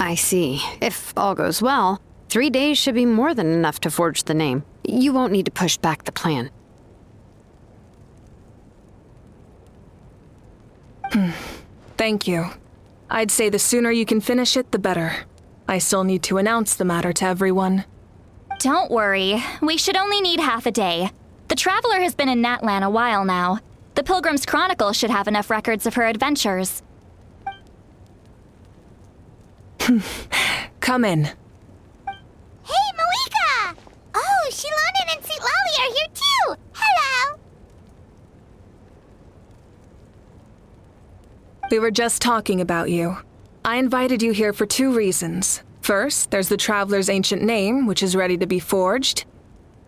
I see. If all goes well, 3 days should be more than enough to forge the name. You won't need to push back the plan. Thank you. I'd say the sooner you can finish it, the better. I still need to announce the matter to everyone. Don't worry. We should only need half a day. The Traveler has been in Natlan a while now. The Pilgrim's Chronicle should have enough records of her adventures. Come in. Hey, Malika! Oh, Shilonen and St. Lolly are here too! Hello! We were just talking about you. I invited you here for 2 reasons. First, there's the Traveler's ancient name, which is ready to be forged.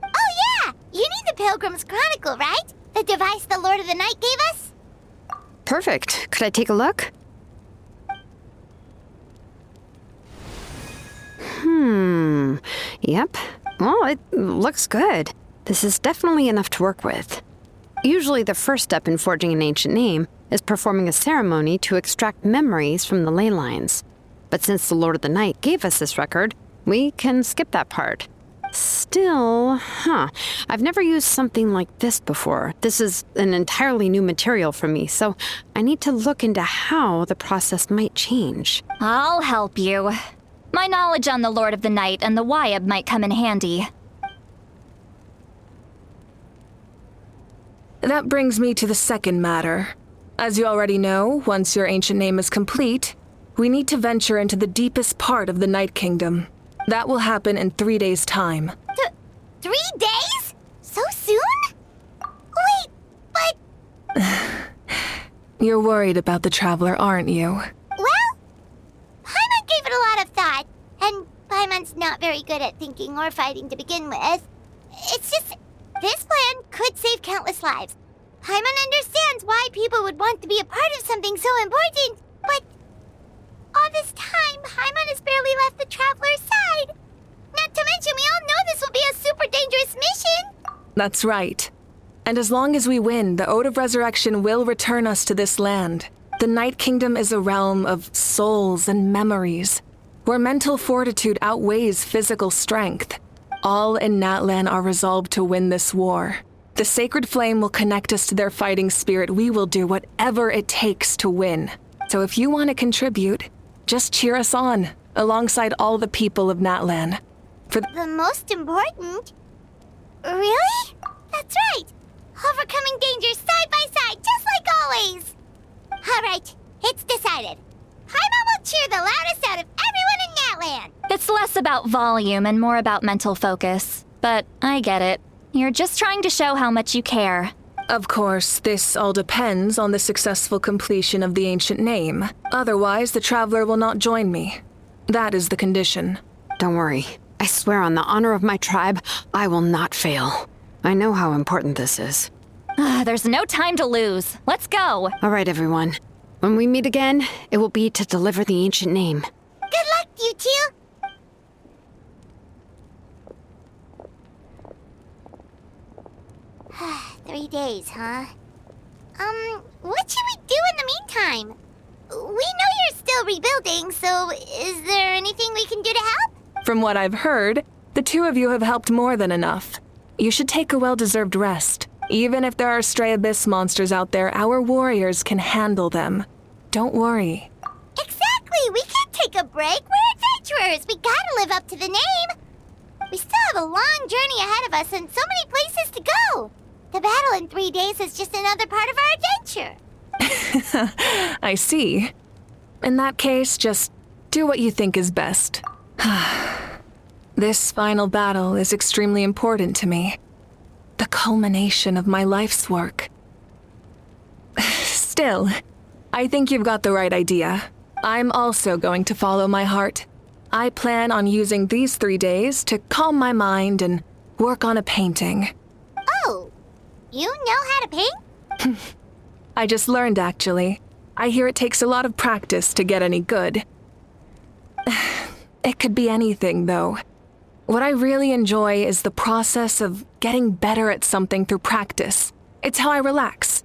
Oh yeah! You need the Pilgrim's Chronicle, right? The device the Lord of the Night gave us? Perfect. Could I take a look? Yep. Well, it looks good. This is definitely enough to work with. Usually the first step in forging an ancient name is performing a ceremony to extract memories from the ley lines. But since the Lord of the Night gave us this record, we can skip that part. Still, I've never used something like this before. This is an entirely new material for me, so I need to look into how the process might change. I'll help you. My knowledge on the Lord of the Night and the Wyab might come in handy. That brings me to the second matter. As you already know, once your ancient name is complete, we need to venture into the deepest part of the Night Kingdom. That will happen in 3 days' time. 3 days? So soon? Wait, but... You're worried about the Traveler, aren't you? Well, Paimon gave it a lot of thought, and Paimon's not very good at thinking or fighting to begin with. It's just, this plan could save countless lives. Paimon understands why people would want to be a part of something so important, but all this time, Paimon has barely left the Traveler's side. Not to mention, we all know this will be a super dangerous mission. That's right. And as long as we win, the Ode of Resurrection will return us to this land. The Night Kingdom is a realm of souls and memories, where mental fortitude outweighs physical strength. All in Natlan are resolved to win this war. The sacred flame will connect us to their fighting spirit. We will do whatever it takes to win. So if you want to contribute, just cheer us on, alongside all the people of Natlan. The most important? Really? That's right. Overcoming dangers side by side, just like always. All right, it's decided. Paimon will cheer the loudest out of everyone in Natlan. It's less about volume and more about mental focus. But I get it. You're just trying to show how much you care. Of course, this all depends on the successful completion of the ancient name. Otherwise, the Traveler will not join me. That is the condition. Don't worry. I swear on the honor of my tribe, I will not fail. I know how important this is. There's no time to lose. Let's go. All right, everyone. When we meet again, it will be to deliver the ancient name. Good luck, you two. Three days, huh? What should we do in the meantime? We know you're still rebuilding, so is there anything we can do to help? From what I've heard, the 2 of you have helped more than enough. You should take a well-deserved rest. Even if there are stray abyss monsters out there, our warriors can handle them. Don't worry. Exactly! We can't take a break. We're adventurers. We gotta live up to the name. We still have a long journey ahead of us and so many places to go. The battle in 3 days is just another part of our adventure. I see. In that case, just do what you think is best. This final battle is extremely important to me. The culmination of my life's work. Still, I think you've got the right idea. I'm also going to follow my heart. I plan on using these 3 days to calm my mind and work on a painting. Oh, you know how to paint? I just learned, actually. I hear it takes a lot of practice to get any good. It could be anything, though. What I really enjoy is the process of getting better at something through practice. It's how I relax.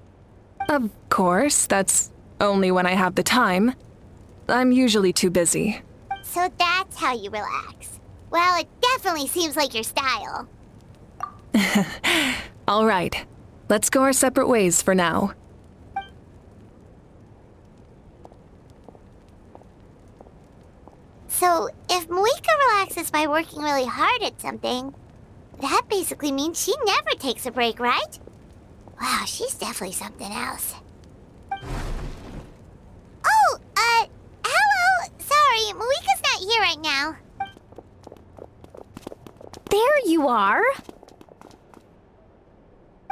Of course, that's only when I have the time. I'm usually too busy. So that's how you relax. Well, it definitely seems like your style. All right, let's go our separate ways for now. So, if Moika relaxes by working really hard at something, that basically means she never takes a break, right? Wow, she's definitely something else. Oh, hello! Sorry, Moika's not here right now. There you are.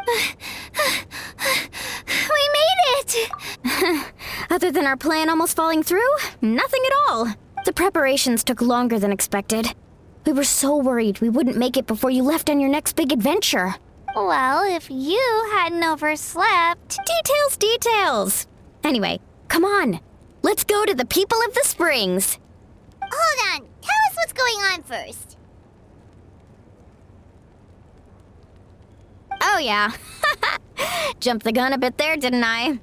We made it! Other than our plan almost falling through, nothing at all. The preparations took longer than expected. We were so worried we wouldn't make it before you left on your next big adventure. Well, if you hadn't overslept... Details! Anyway, come on. Let's go to the people of the springs. Hold on, tell us what's going on first. Oh yeah. Jumped the gun a bit there, didn't I?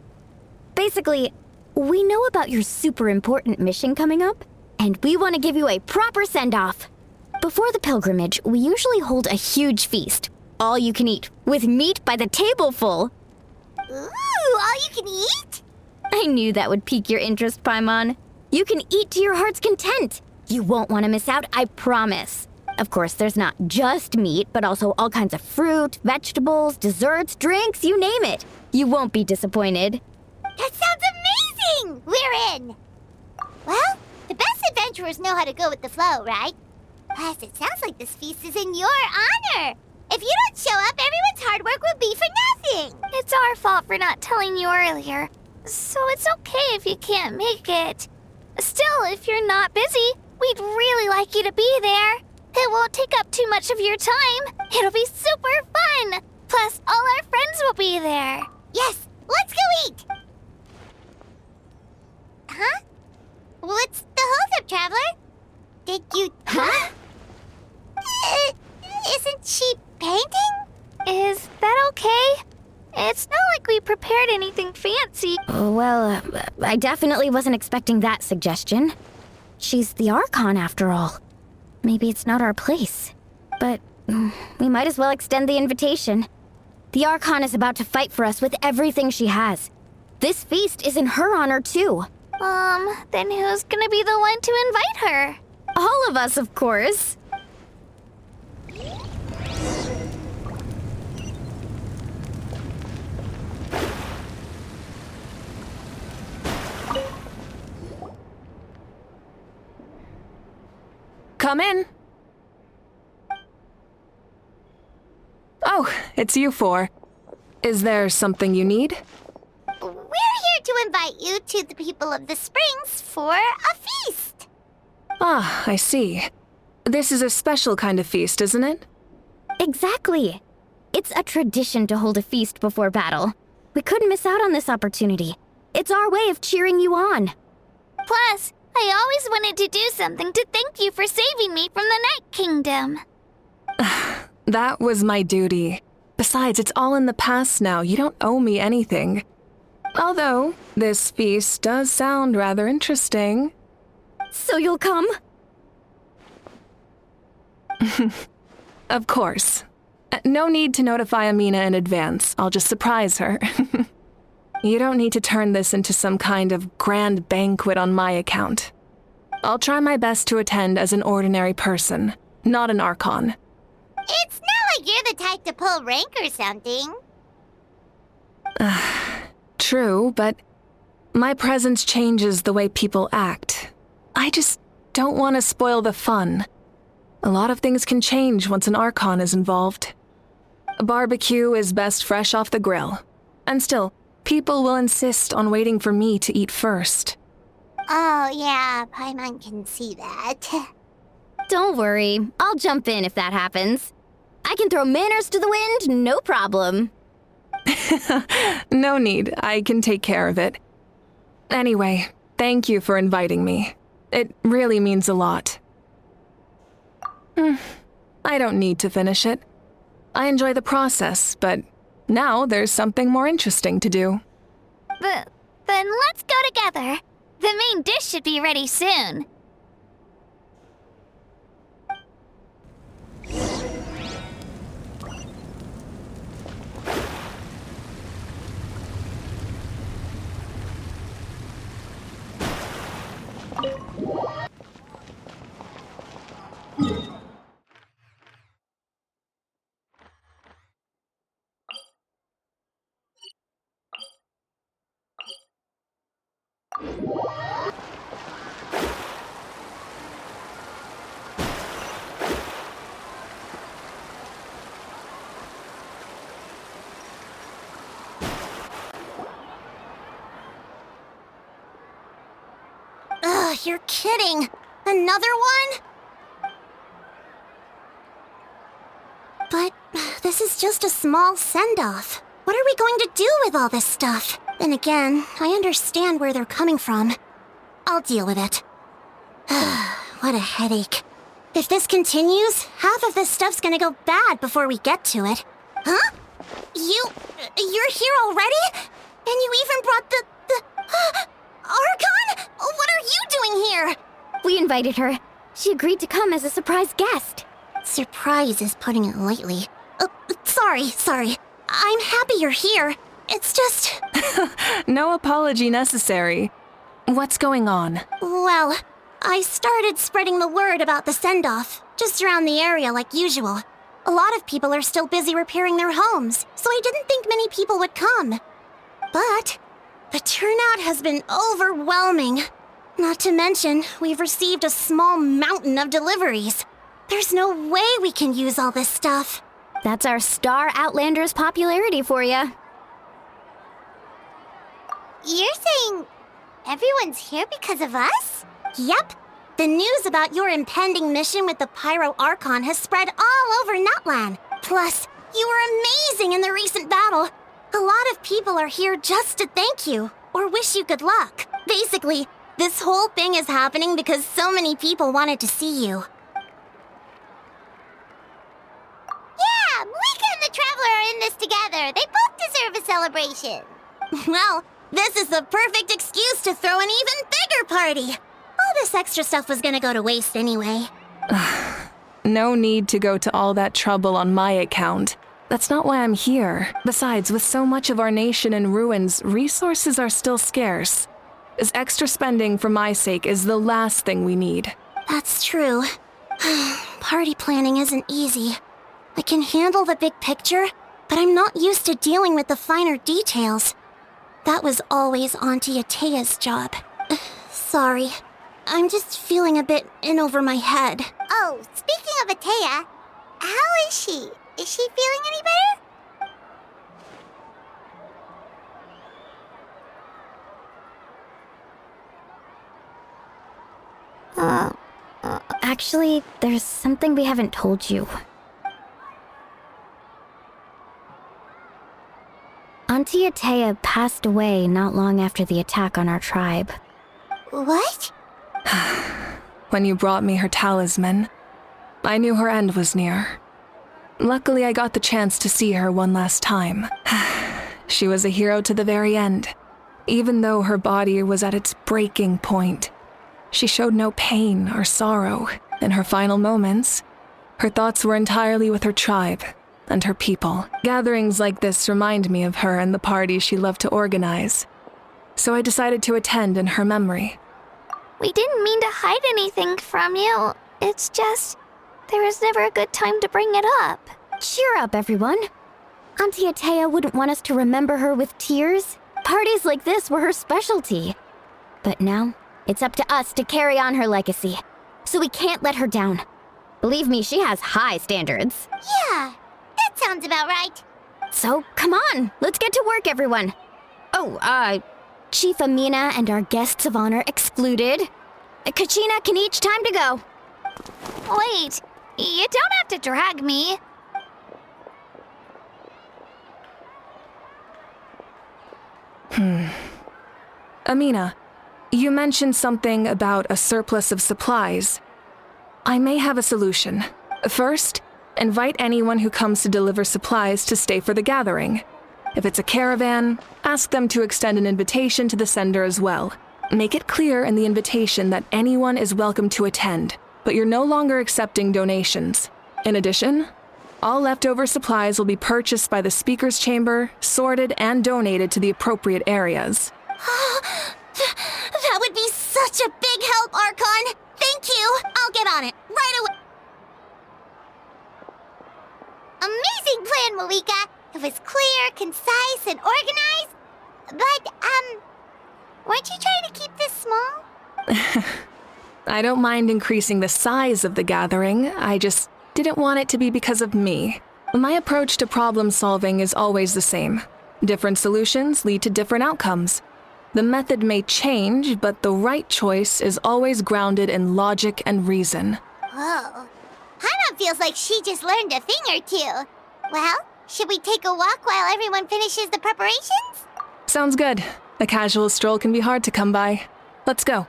Basically, we know about your super important mission coming up, and we want to give you a proper send-off. Before the pilgrimage, we usually hold a huge feast. All you can eat, with meat by the tableful. Ooh, all you can eat? I knew that would pique your interest, Paimon. You can eat to your heart's content. You won't want to miss out, I promise. Of course, there's not just meat, but also all kinds of fruit, vegetables, desserts, drinks, you name it. You won't be disappointed. That sounds amazing! We're in! Well, the best adventurers know how to go with the flow, right? Plus, it sounds like this feast is in your honor. If you don't show up, everyone's hard work will be for nothing. It's our fault for not telling you earlier, so it's okay if you can't make it. Still, if you're not busy, we'd really like you to be there. It won't take up too much of your time. It'll be super fun. Plus, all our friends will be there. Yes, let's go eat! Huh? What's the holdup, Traveler? Did you... Huh? Isn't she painting? Is that okay? It's not like we prepared anything fancy. Well, I definitely wasn't expecting that suggestion. She's the Archon, after all. Maybe it's not our place. But we might as well extend the invitation. The Archon is about to fight for us with everything she has. This feast is in her honor, too. Then who's gonna be the one to invite her? All of us, of course. Come in. Oh, it's you four. Is there something you need? We're here to invite you to the people of the springs for a feast. Ah, I see. This is a special kind of feast, isn't it? Exactly. It's a tradition to hold a feast before battle. We couldn't miss out on this opportunity. It's our way of cheering you on. Plus, I always wanted to do something to thank you for saving me from the Night Kingdom. That was my duty. Besides, it's all in the past now. You don't owe me anything. Although, this feast does sound rather interesting. So you'll come? Of course. No need to notify Amina in advance. I'll just surprise her. You don't need to turn this into some kind of grand banquet on my account. I'll try my best to attend as an ordinary person, not an Archon. It's not like you're the type to pull rank or something. True, but my presence changes the way people act. I just don't want to spoil the fun. A lot of things can change once an Archon is involved. A barbecue is best fresh off the grill. And still, people will insist on waiting for me to eat first. Oh, yeah, Paimon can see that. Don't worry. I'll jump in if that happens. I can throw manners to the wind, no problem. No need. I can take care of it. Anyway, thank you for inviting me. It really means a lot. I don't need to finish it. I enjoy the process, but now there's something more interesting to do. Then let's go together. The main dish should be ready soon. Ugh, you're kidding. Another one? But this is just a small send-off. What are we going to do with all this stuff? Then again, I understand where they're coming from. I'll deal with it. What a headache. If this continues, half of this stuff's gonna go bad before we get to it. Huh? You're here already? And you even brought the Archon? What are you doing here? We invited her. She agreed to come as a surprise guest. Surprise is putting it lightly. Sorry. I'm happy you're here. It's just... No apology necessary. What's going on? Well, I started spreading the word about the send-off, just around the area like usual. A lot of people are still busy repairing their homes, so I didn't think many people would come. But the turnout has been overwhelming. Not to mention, we've received a small mountain of deliveries. There's no way we can use all this stuff. That's our Star Outlander's popularity for you. You're saying everyone's here because of us? Yep. The news about your impending mission with the Pyro Archon has spread all over Nutland. Plus, you were amazing in the recent battle. A lot of people are here just to thank you, or wish you good luck. Basically, this whole thing is happening because so many people wanted to see you. Yeah, Malika and the Traveler are in this together. They both deserve a celebration. Well, this is the perfect excuse to throw an even bigger party. All this extra stuff was gonna go to waste anyway. No need to go to all that trouble on my account. That's not why I'm here. Besides, with so much of our nation in ruins, resources are still scarce. This extra spending for my sake is the last thing we need. That's true. Party planning isn't easy. I can handle the big picture, but I'm not used to dealing with the finer details. That was always Auntie Atea's job. Sorry. I'm just feeling a bit in over my head. Oh, speaking of Atea, how is she? Is she feeling any better? Actually, there's something we haven't told you. Auntie Atea passed away not long after the attack on our tribe. What? When you brought me her talisman, I knew her end was near. Luckily, I got the chance to see her one last time. She was a hero to the very end. Even though her body was at its breaking point, she showed no pain or sorrow. In her final moments, her thoughts were entirely with her tribe and her people. Gatherings like this remind me of her and the parties she loved to organize. So I decided to attend in her memory. We didn't mean to hide anything from you. It's just, there was never a good time to bring it up. Cheer up, everyone. Auntie Atea wouldn't want us to remember her with tears. Parties like this were her specialty. But now, it's up to us to carry on her legacy. So we can't let her down. Believe me, she has high standards. Yeah, that sounds about right. So, come on, let's get to work, everyone. Oh, Chief Amina and our guests of honor excluded. Kachina can each time to go. Wait, you don't have to drag me. Amina, you mentioned something about a surplus of supplies. I may have a solution. First, invite anyone who comes to deliver supplies to stay for the gathering. If it's a caravan, ask them to extend an invitation to the sender as well. Make it clear in the invitation that anyone is welcome to attend, but you're no longer accepting donations. In addition, all leftover supplies will be purchased by the speaker's chamber, sorted, and donated to the appropriate areas. That would be such a big help, Archon! Thank you! I'll get on it right away! Amazing plan, Malika! It was clear, concise, and organized. But, weren't you trying to keep this small? I don't mind increasing the size of the gathering, I just didn't want it to be because of me. My approach to problem solving is always the same. Different solutions lead to different outcomes. The method may change, but the right choice is always grounded in logic and reason. Whoa. Hana feels like she just learned a thing or two. Well, should we take a walk while everyone finishes the preparations? Sounds good. A casual stroll can be hard to come by. Let's go.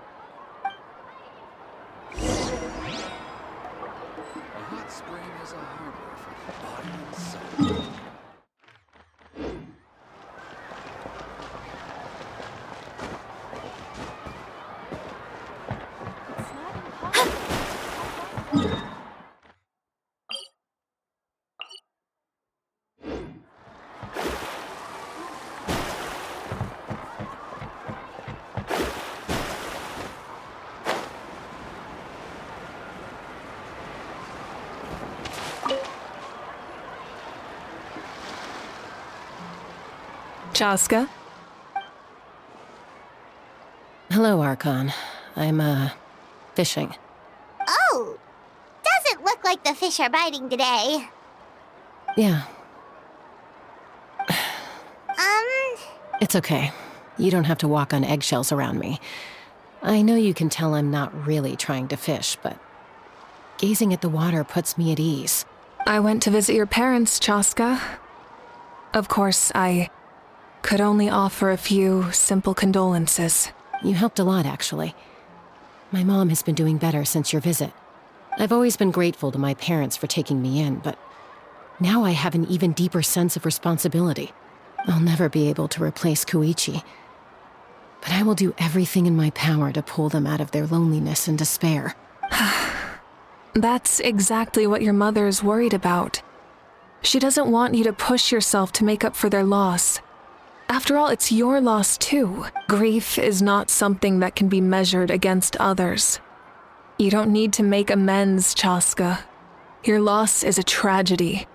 Chaska? Hello, Archon. I'm, fishing. Oh! Doesn't look like the fish are biting today. Yeah, it's okay. You don't have to walk on eggshells around me. I know you can tell I'm not really trying to fish, but gazing at the water puts me at ease. I went to visit your parents, Chaska. Of course, I could only offer a few simple condolences. You helped a lot, actually. My mom has been doing better since your visit. I've always been grateful to my parents for taking me in, but now I have an even deeper sense of responsibility. I'll never be able to replace Koichi, but I will do everything in my power to pull them out of their loneliness and despair. That's exactly what your mother is worried about. She doesn't want you to push yourself to make up for their loss. After all, it's your loss too. Grief is not something that can be measured against others. You don't need to make amends, Chaska. Your loss is a tragedy,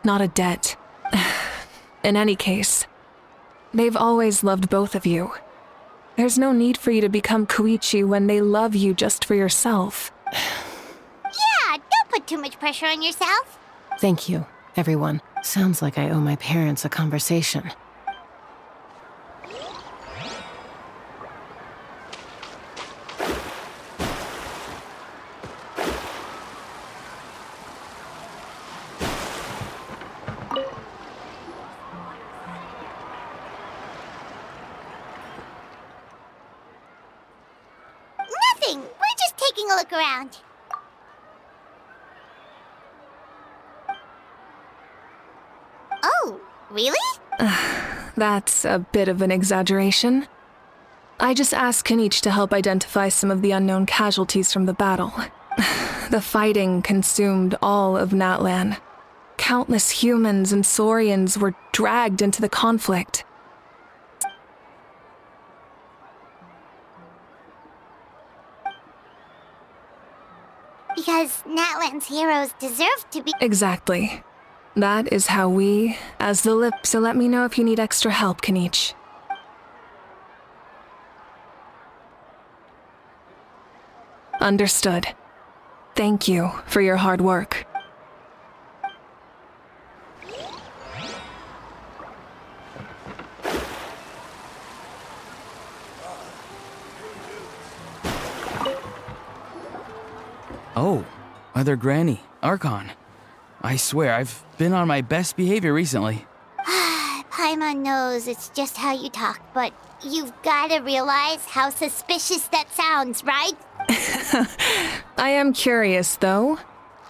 not a debt. In any case, they've always loved both of you. There's no need for you to become Koichi when they love you just for yourself. Yeah, don't put too much pressure on yourself. Thank you, everyone. Sounds like I owe my parents a conversation. Nothing. We're just taking a look around. Oh, really? That's a bit of an exaggeration. I just asked Kenichi to help identify some of the unknown casualties from the battle. The fighting consumed all of Natlan. Countless humans and Saurians were dragged into the conflict. Because Natlan's heroes deserve to be... Exactly. That is how we, as the Lip, so let me know if you need extra help, Kenichi. Understood. Thank you for your hard work. Oh, Mother Granny, Archon. I swear, I've been on my best behavior recently. Paimon knows it's just how you talk, but you've gotta realize how suspicious that sounds, right? I am curious, though.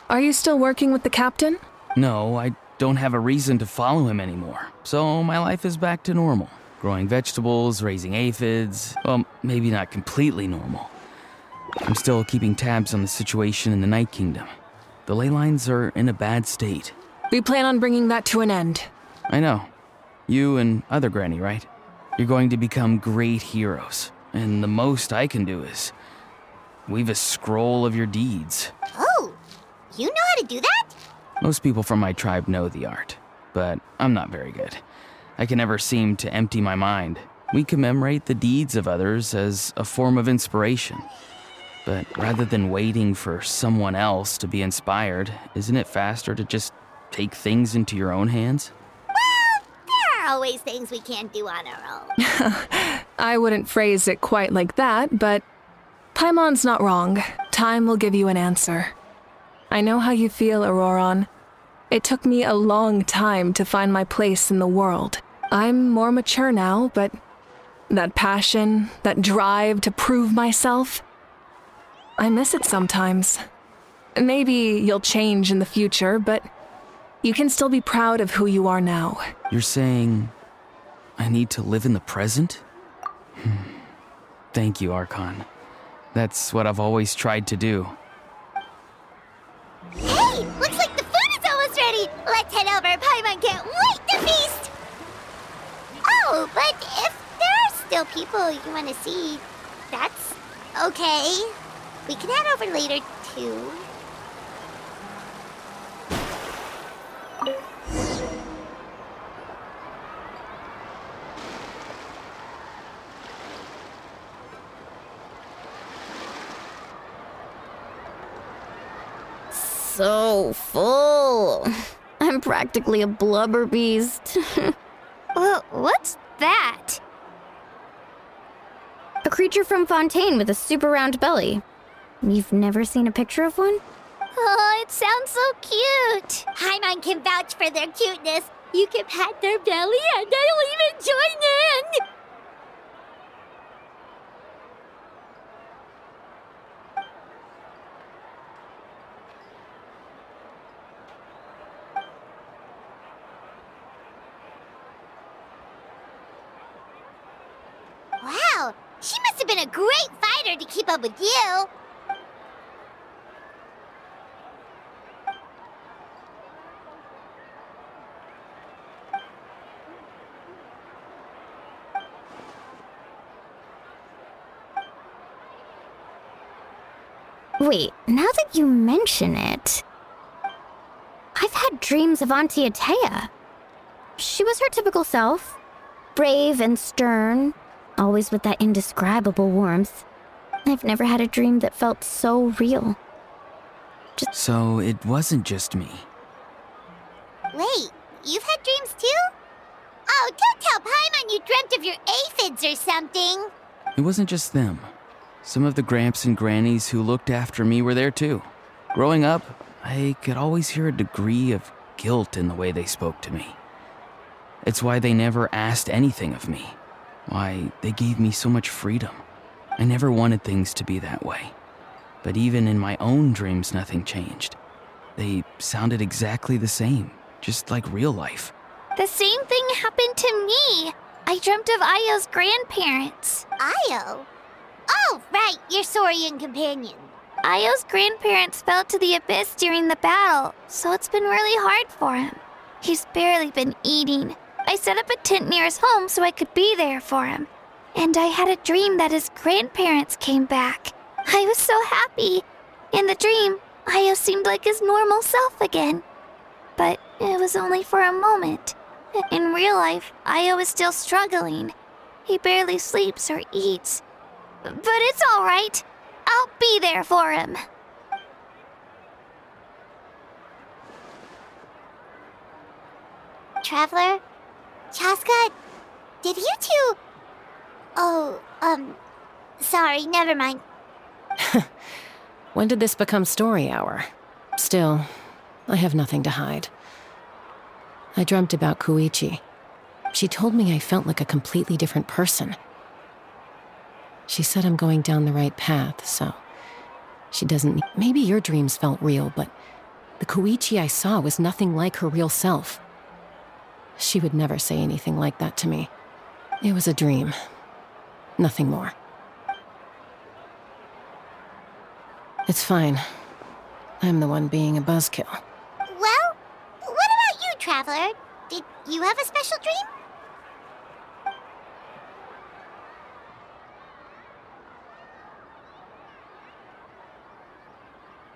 Are you still working with the captain? No, I don't have a reason to follow him anymore, so my life is back to normal. Growing vegetables, raising aphids, well, maybe not completely normal. I'm still keeping tabs on the situation in the Night Kingdom. The ley lines are in a bad state. We plan on bringing that to an end. I know. You and other Granny, right? You're going to become great heroes, and the most I can do is weave a scroll of your deeds. Oh, you know how to do that? Most people from my tribe know the art, but I'm not very good. I can never seem to empty my mind. We commemorate the deeds of others as a form of inspiration. But rather than waiting for someone else to be inspired, isn't it faster to just take things into your own hands? Well, there are always things we can't do on our own. I wouldn't phrase it quite like that, but Paimon's not wrong. Time will give you an answer. I know how you feel, Auroron. It took me a long time to find my place in the world. I'm more mature now, but that passion, that drive to prove myself, I miss it sometimes. Maybe you'll change in the future, but you can still be proud of who you are now. You're saying I need to live in the present? Thank you, Archon. That's what I've always tried to do. Hey, looks like the food is almost ready. Let's head over. Paimon can't wait to feast. Oh, but if there are still people you want to see, that's okay. We can head over later, too. So full. I'm practically a blubber beast. What's that? A creature from Fontaine with a super round belly. You've never seen a picture of one? Oh, it sounds so cute. Paimon can vouch for their cuteness. You can pat their belly and I'll even join in. Wow, she must have been a great fighter to keep up with you. Wait, now that you mention it, I've had dreams of Auntie Atea. She was her typical self, brave and stern, always with that indescribable warmth. I've never had a dream that felt so real. So it wasn't just me. Wait, you've had dreams too? Oh, don't tell Paimon you dreamt of your aphids or something. It wasn't just them. Some of the Gramps and Grannies who looked after me were there too. Growing up, I could always hear a degree of guilt in the way they spoke to me. It's why they never asked anything of me. Why they gave me so much freedom. I never wanted things to be that way. But even in my own dreams, nothing changed. They sounded exactly the same, just like real life. The same thing happened to me. I dreamt of Io's grandparents. Io? Oh, right, your Saurian companion. Io's grandparents fell to the abyss during the battle, so it's been really hard for him. He's barely been eating. I set up a tent near his home so I could be there for him. And I had a dream that his grandparents came back. I was so happy. In the dream, Io seemed like his normal self again. But it was only for a moment. In real life, Io is still struggling. He barely sleeps or eats. But it's all right. I'll be there for him. Traveler? Chaska? Did you two... Oh, sorry, never mind. When did this become story hour? Still, I have nothing to hide. I dreamt about Koichi. She told me I felt like a completely different person. She said I'm going down the right path, so she doesn't... Maybe your dreams felt real, but The Koichi I saw was nothing like her real self. She would never say anything like that to me. It was a dream. Nothing more. It's fine. I'm the one being a buzzkill. Well, what about you, Traveler? Did you have a special dream?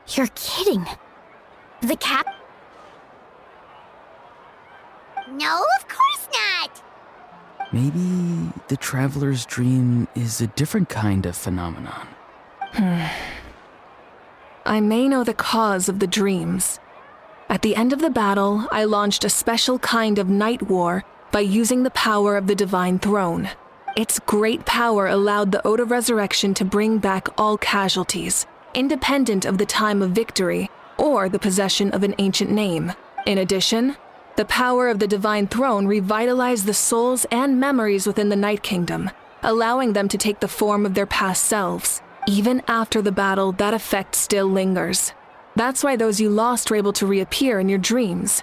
You're kidding. The cap. No, of course not! Maybe the traveler's dream is a different kind of phenomenon. I may know the cause of the dreams. At the end of the battle, I launched a special kind of night war by using the power of the Divine Throne. Its great power allowed the Ode of Resurrection to bring back all casualties, independent of the time of victory or the possession of an ancient name. In addition, the power of the Divine Throne revitalized the souls and memories within the Night Kingdom, allowing them to take the form of their past selves. Even after the battle, that effect still lingers. That's why those you lost were able to reappear in your dreams.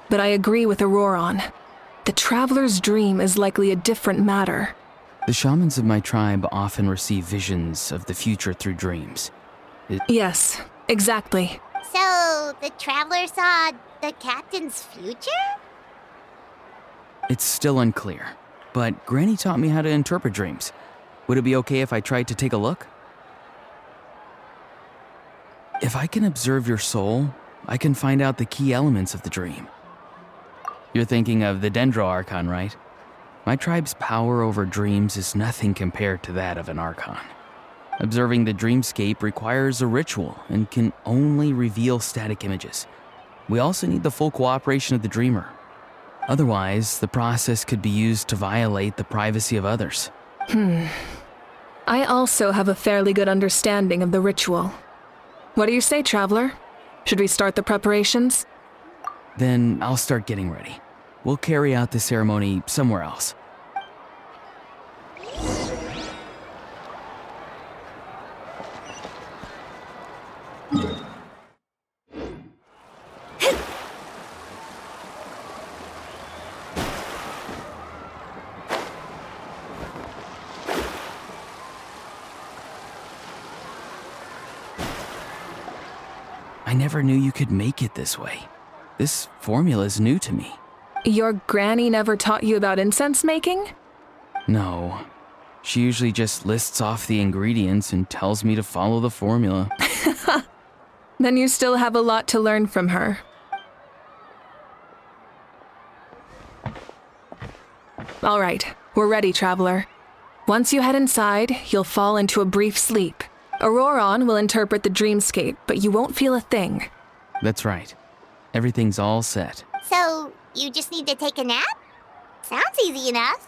But I agree with Auroron. The Traveler's dream is likely a different matter. The shamans of my tribe often receive visions of the future through dreams. Yes, exactly. So, the Traveler saw the Captain's future? It's still unclear, but Granny taught me how to interpret dreams. Would it be okay if I tried to take a look? If I can observe your soul, I can find out the key elements of the dream. You're thinking of the Dendro Archon, right? My tribe's power over dreams is nothing compared to that of an Archon. Observing the Dreamscape requires a ritual and can only reveal static images. We also need the full cooperation of the dreamer. Otherwise, the process could be used to violate the privacy of others. I also have a fairly good understanding of the ritual. What do you say, Traveler? Should we start the preparations? Then I'll start getting ready. We'll carry out the ceremony somewhere else. I never knew you could make it this way. This formula is new to me. Your granny never taught you about incense making? No. She usually just lists off the ingredients and tells me to follow the formula. Then you still have a lot to learn from her. All right, we're ready, Traveler. Once you head inside, you'll fall into a brief sleep. Auroron will interpret the dreamscape, but you won't feel a thing. That's right. Everything's all set. So, you just need to take a nap? Sounds easy enough.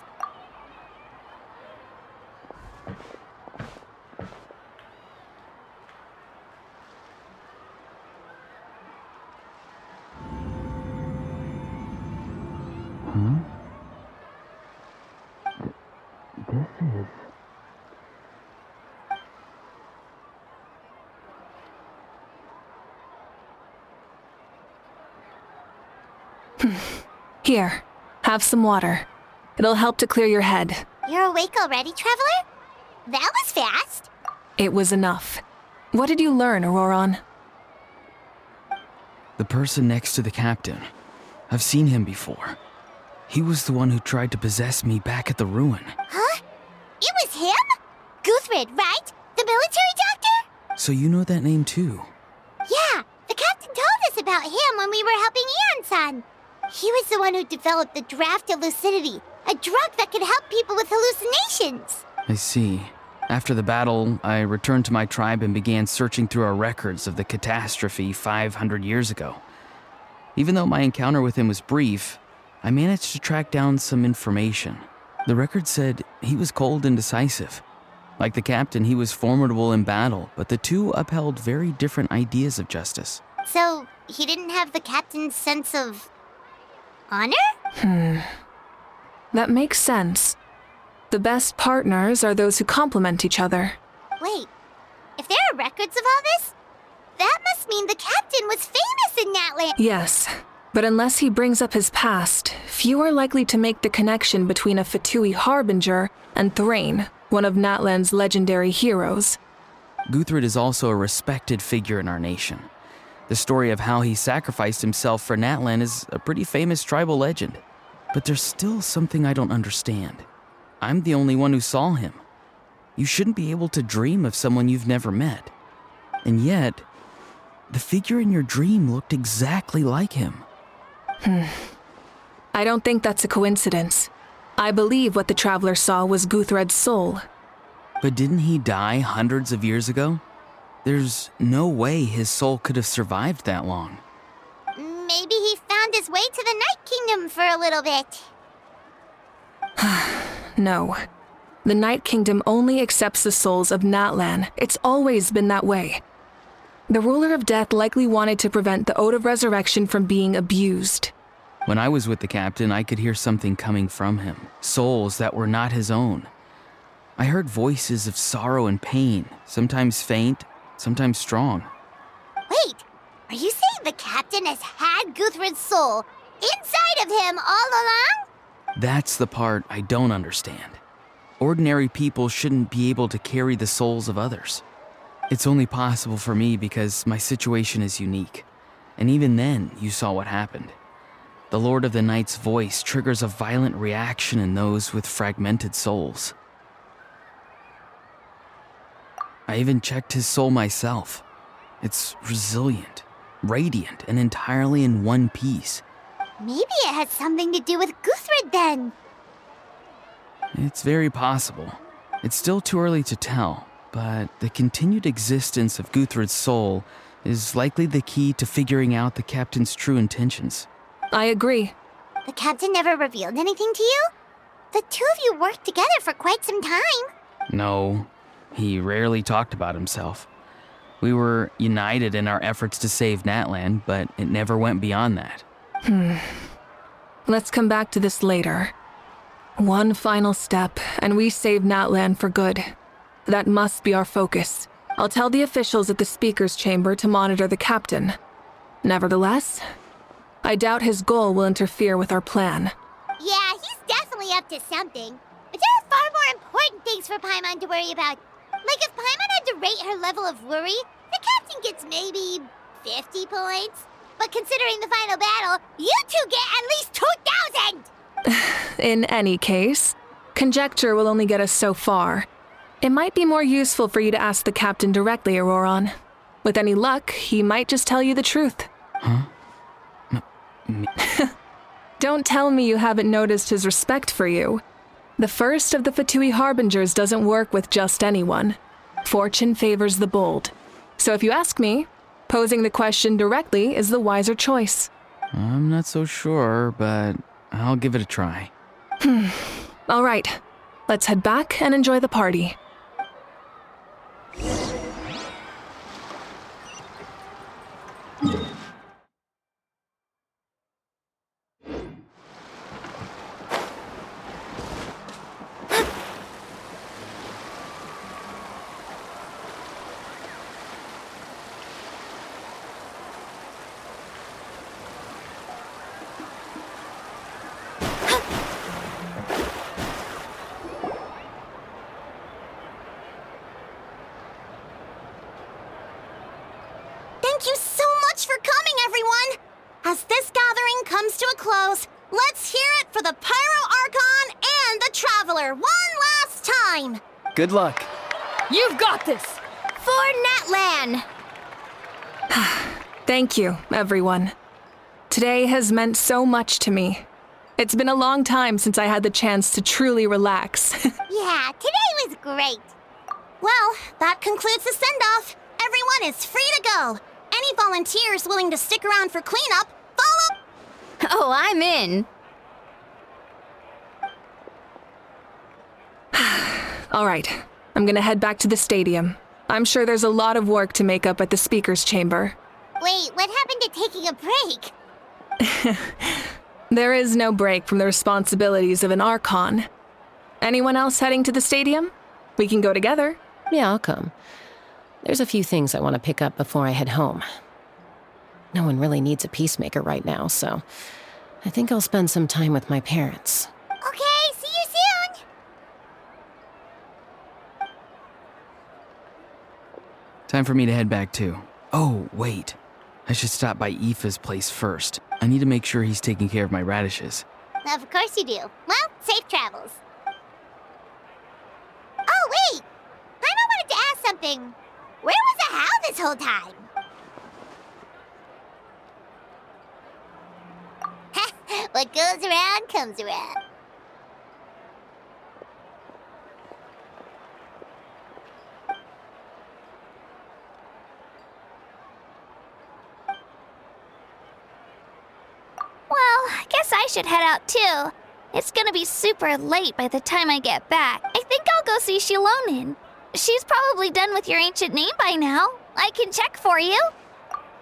This is... Here, have some water. It'll help to clear your head. You're awake already, Traveler? That was fast. It was enough. What did you learn, Auroron? The person next to the captain. I've seen him before. He was the one who tried to possess me back at the ruin. Huh? It was him? Guthrid, right? The military doctor? So you know that name too? Yeah, the captain told us about him when we were helping Ian-san. He was the one who developed the Draft of Lucidity, a drug that could help people with hallucinations. I see. After the battle, I returned to my tribe and began searching through our records of the catastrophe 500 years ago. Even though my encounter with him was brief, I managed to track down some information. The record said he was cold and decisive. Like the captain, he was formidable in battle, but the two upheld very different ideas of justice. So, he didn't have the captain's sense of honor? That makes sense. The best partners are those who complement each other. Wait, if there are records of all this, that must mean the captain was famous in Natland. Yes, but unless he brings up his past, few are likely to make the connection between a Fatui harbinger and Thrain, one of Natland's legendary heroes. Guthred is also a respected figure in our nation. The story of how he sacrificed himself for Natlan is a pretty famous tribal legend. But there's still something I don't understand. I'm the only one who saw him. You shouldn't be able to dream of someone you've never met. And yet, the figure in your dream looked exactly like him. I don't think that's a coincidence. I believe what the traveler saw was Guthred's soul. But didn't he die hundreds of years ago? There's no way his soul could have survived that long. Maybe he found his way to the Night Kingdom for a little bit. No. The Night Kingdom only accepts the souls of Natlan. It's always been that way. The ruler of death likely wanted to prevent the Ode of Resurrection from being abused. When I was with the captain, I could hear something coming from him, souls that were not his own. I heard voices of sorrow and pain, sometimes faint, sometimes strong. Wait, are you saying the captain has had Guthred's soul inside of him all along? That's the part I don't understand. Ordinary people shouldn't be able to carry the souls of others. It's only possible for me because my situation is unique. And even then, you saw what happened. The Lord of the Night's voice triggers a violent reaction in those with fragmented souls. I even checked his soul myself. It's resilient, radiant, and entirely in one piece. Maybe it has something to do with Guthred then. It's very possible. It's still too early to tell, but the continued existence of Guthred's soul is likely the key to figuring out the captain's true intentions. I agree. The captain never revealed anything to you? The two of you worked together for quite some time. No, he rarely talked about himself. We were united in our efforts to save Natlan, but it never went beyond that. Let's come back to this later. One final step, and we save Natlan for good. That must be our focus. I'll tell the officials at the speaker's chamber to monitor the captain. Nevertheless, I doubt his goal will interfere with our plan. Yeah, he's definitely up to something. But there are far more important things for Paimon to worry about. Like if Paimon had to rate her level of worry, the captain gets maybe 50 points. But considering the final battle, you two get at least 2,000! In any case, conjecture will only get us so far. It might be more useful for you to ask the captain directly, Auroron. With any luck, he might just tell you the truth. Huh? Don't tell me you haven't noticed his respect for you. The first of the Fatui Harbingers doesn't work with just anyone. Fortune favors the bold. So if you ask me, posing the question directly is the wiser choice. I'm not so sure, but I'll give it a try. All right, let's head back and enjoy the party. Thank you so much for coming, everyone! As this gathering comes to a close, let's hear it for the Pyro Archon and the Traveler one last time! Good luck. You've got this! For Natlan! Thank you, everyone. Today has meant so much to me. It's been a long time since I had the chance to truly relax. Yeah, today was great. Well, that concludes the send-off. Everyone is free to go. Any volunteers willing to stick around for cleanup, follow... Oh, I'm in. All right, I'm gonna head back to the stadium. I'm sure there's a lot of work to make up at the speaker's chamber. Wait, what happened to taking a break? There is no break from the responsibilities of an Archon. Anyone else heading to the stadium? We can go together. Yeah, I'll come. There's a few things I want to pick up before I head home. No one really needs a peacemaker right now, so I think I'll spend some time with my parents. Okay, see you soon! Time for me to head back too. Oh, wait. I should stop by Aoife's place first. I need to make sure he's taking care of my radishes. Of course you do. Well, safe travels. Oh, wait! I wanted to ask something. Where was the How this whole time? What goes around comes around. Well, I guess I should head out too. It's gonna be super late by the time I get back. I think I'll go see Xilonin. She's probably done with your ancient name by now. I can check for you.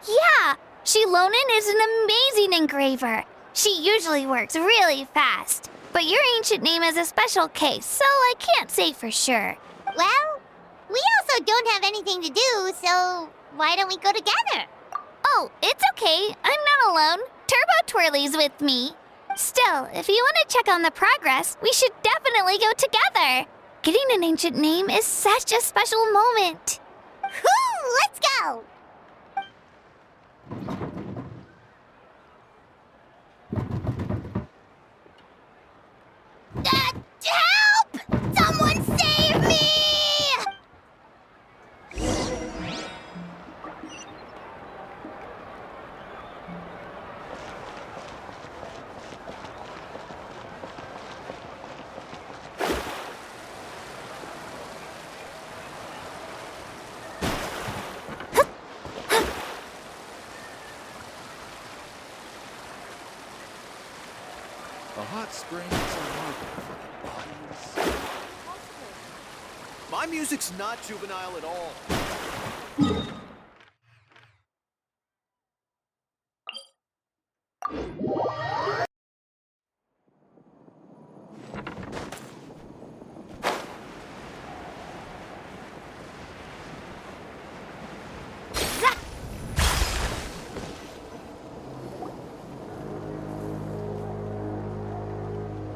Yeah, Xilonin is an amazing engraver. She usually works really fast. But your ancient name is a special case, so I can't say for sure. Well, we also don't have anything to do, so why don't we go together? Oh, it's okay. I'm not alone. Turbo Twirly's with me. Still, if you want to check on the progress, we should definitely go together. Getting an ancient name is such a special moment. Whoo, let's go! Help! Someone save me! A hot spring is a marker for the bodies. My music's not juvenile at all.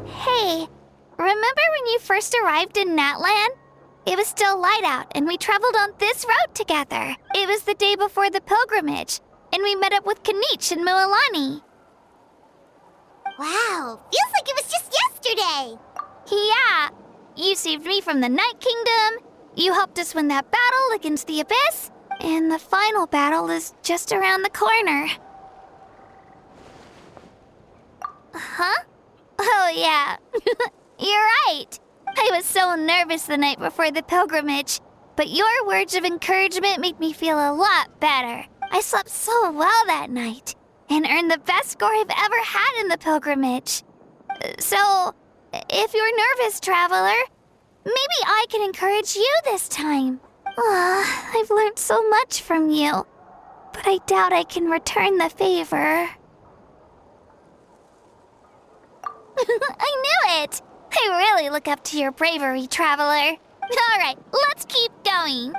Hey, remember when you first arrived in Natlan? It was still light out, and we traveled on this road together. It was the day before the pilgrimage, and we met up with Kanich and Mualani. Wow, feels like it was just yesterday. Yeah, you saved me from the Night Kingdom, you helped us win that battle against the Abyss, and the final battle is just around the corner. Huh? Oh, yeah. You're right. I was so nervous the night before the pilgrimage, but your words of encouragement made me feel a lot better. I slept so well that night and earned the best score I've ever had in the pilgrimage. So, if you're nervous, traveler, maybe I can encourage you this time. I've learned so much from you, but I doubt I can return the favor. I knew it! I really look up to your bravery, traveler. All right, let's keep going.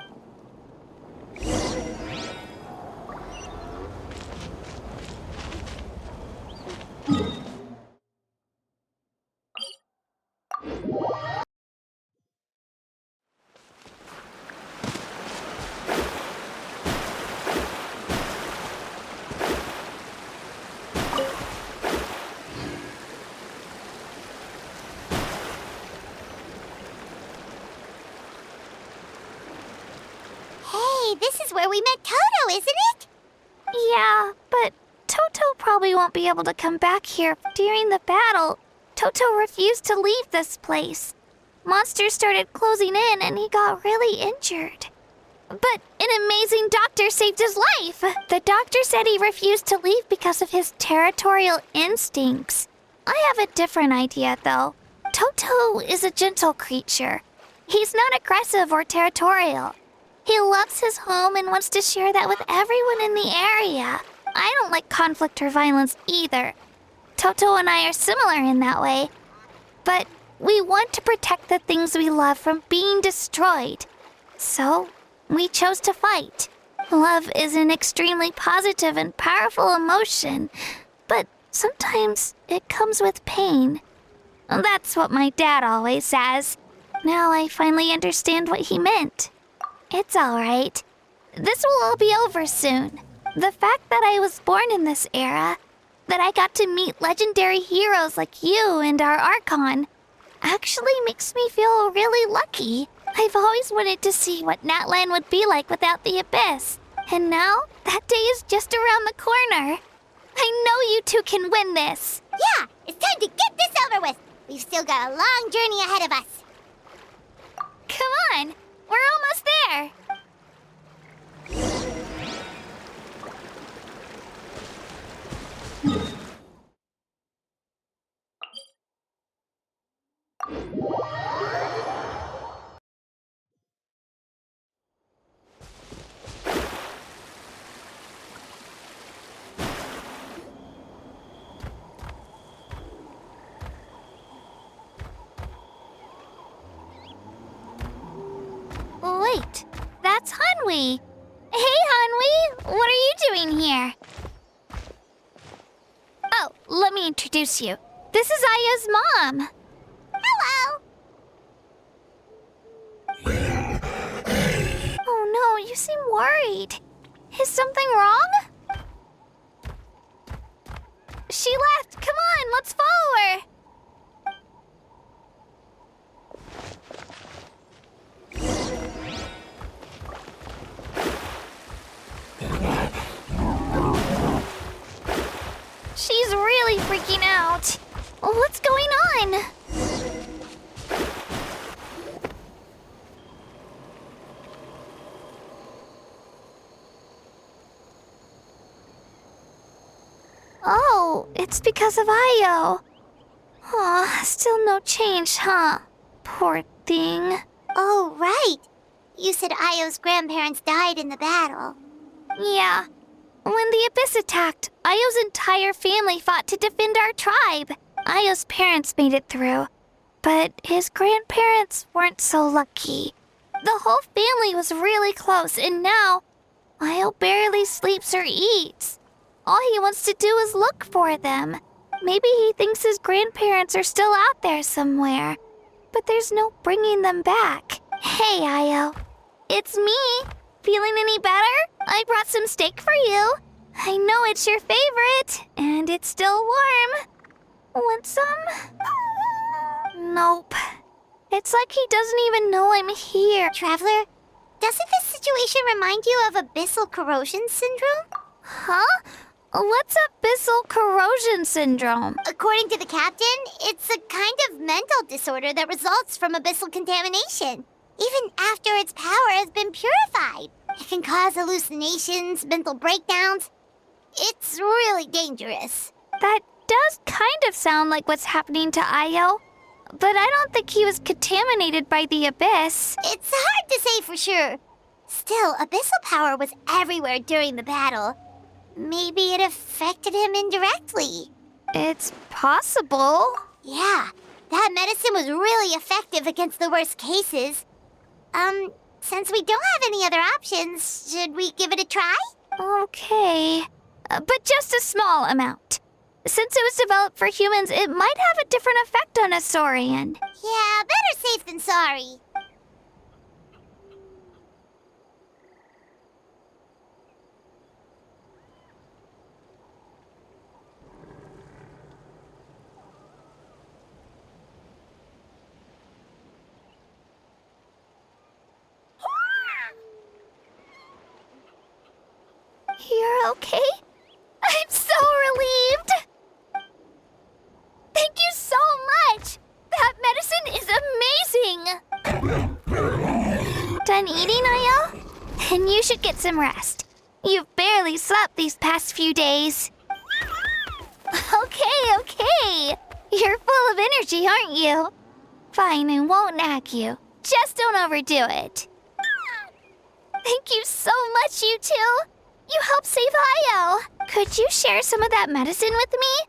This is where we met Toto, isn't it? Yeah, but Toto probably won't be able to come back here during the battle. Toto refused to leave this place. Monsters started closing in and he got really injured. But an amazing doctor saved his life. The doctor said he refused to leave because of his territorial instincts. I have a different idea, though. Toto is a gentle creature. He's not aggressive or territorial. He loves his home and wants to share that with everyone in the area. I don't like conflict or violence either. Toto and I are similar in that way. But we want to protect the things we love from being destroyed. So, We chose to fight. Love is an extremely positive and powerful emotion, but sometimes it comes with pain. That's what my dad always says. Now I finally understand what he meant. It's all right. This will all be over soon. The fact that I was born in this era, that I got to meet legendary heroes like you and our Archon, actually makes me feel really lucky. I've always wanted to see what Natlan would be like without the Abyss. And now, that day is just around the corner. I know you two can win this. Yeah, it's time to get this over with. We've still got a long journey ahead of us. Come on, we're almost there. Wait, that's Hanwi. Hey, Hanwi, what are you doing here? Oh, let me introduce you. This is Aya's mom. Hello! Oh no, you seem worried. Is something wrong? She left. Come on, let's follow her. She's really freaking out. What's going on? Oh, it's because of Io. Aw, still no change, huh? Poor thing. Oh, right. You said Io's grandparents died in the battle. Yeah. When the Abyss attacked, Io's entire family fought to defend our tribe. Io's parents made it through, but his grandparents weren't so lucky. The whole family was really close, and now Io barely sleeps or eats. All he wants to do is look for them. Maybe he thinks his grandparents are still out there somewhere, but there's no bringing them back. Hey, Io. It's me. Feeling any better? I brought some steak for you. I know it's your favorite, and it's still warm. Want some? Nope. It's like he doesn't even know I'm here. Traveler, doesn't this situation remind you of abyssal corrosion syndrome? Huh? What's abyssal corrosion syndrome? According to the captain, it's a kind of mental disorder that results from abyssal contamination. Even after its power has been purified, it can cause hallucinations, mental breakdowns. It's really dangerous. That does kind of sound like what's happening to Io, but I don't think he was contaminated by the Abyss. It's hard to say for sure. Still, abyssal power was everywhere during the battle. Maybe it affected him indirectly. It's possible. Yeah, that medicine was really effective against the worst cases. Since we don't have any other options, should we give it a try? Okay. But just a small amount. Since it was developed for humans, it might have a different effect on a Saurian. Yeah, better safe than sorry. You're okay? I'm so relieved! Thank you so much! That medicine is amazing! Done eating, Io? Then you should get some rest. You've barely slept these past few days. Okay. You're full of energy, aren't you? Fine, I won't nag you. Just don't overdo it. Thank you so much, you two! You helped save Io! Could you share some of that medicine with me?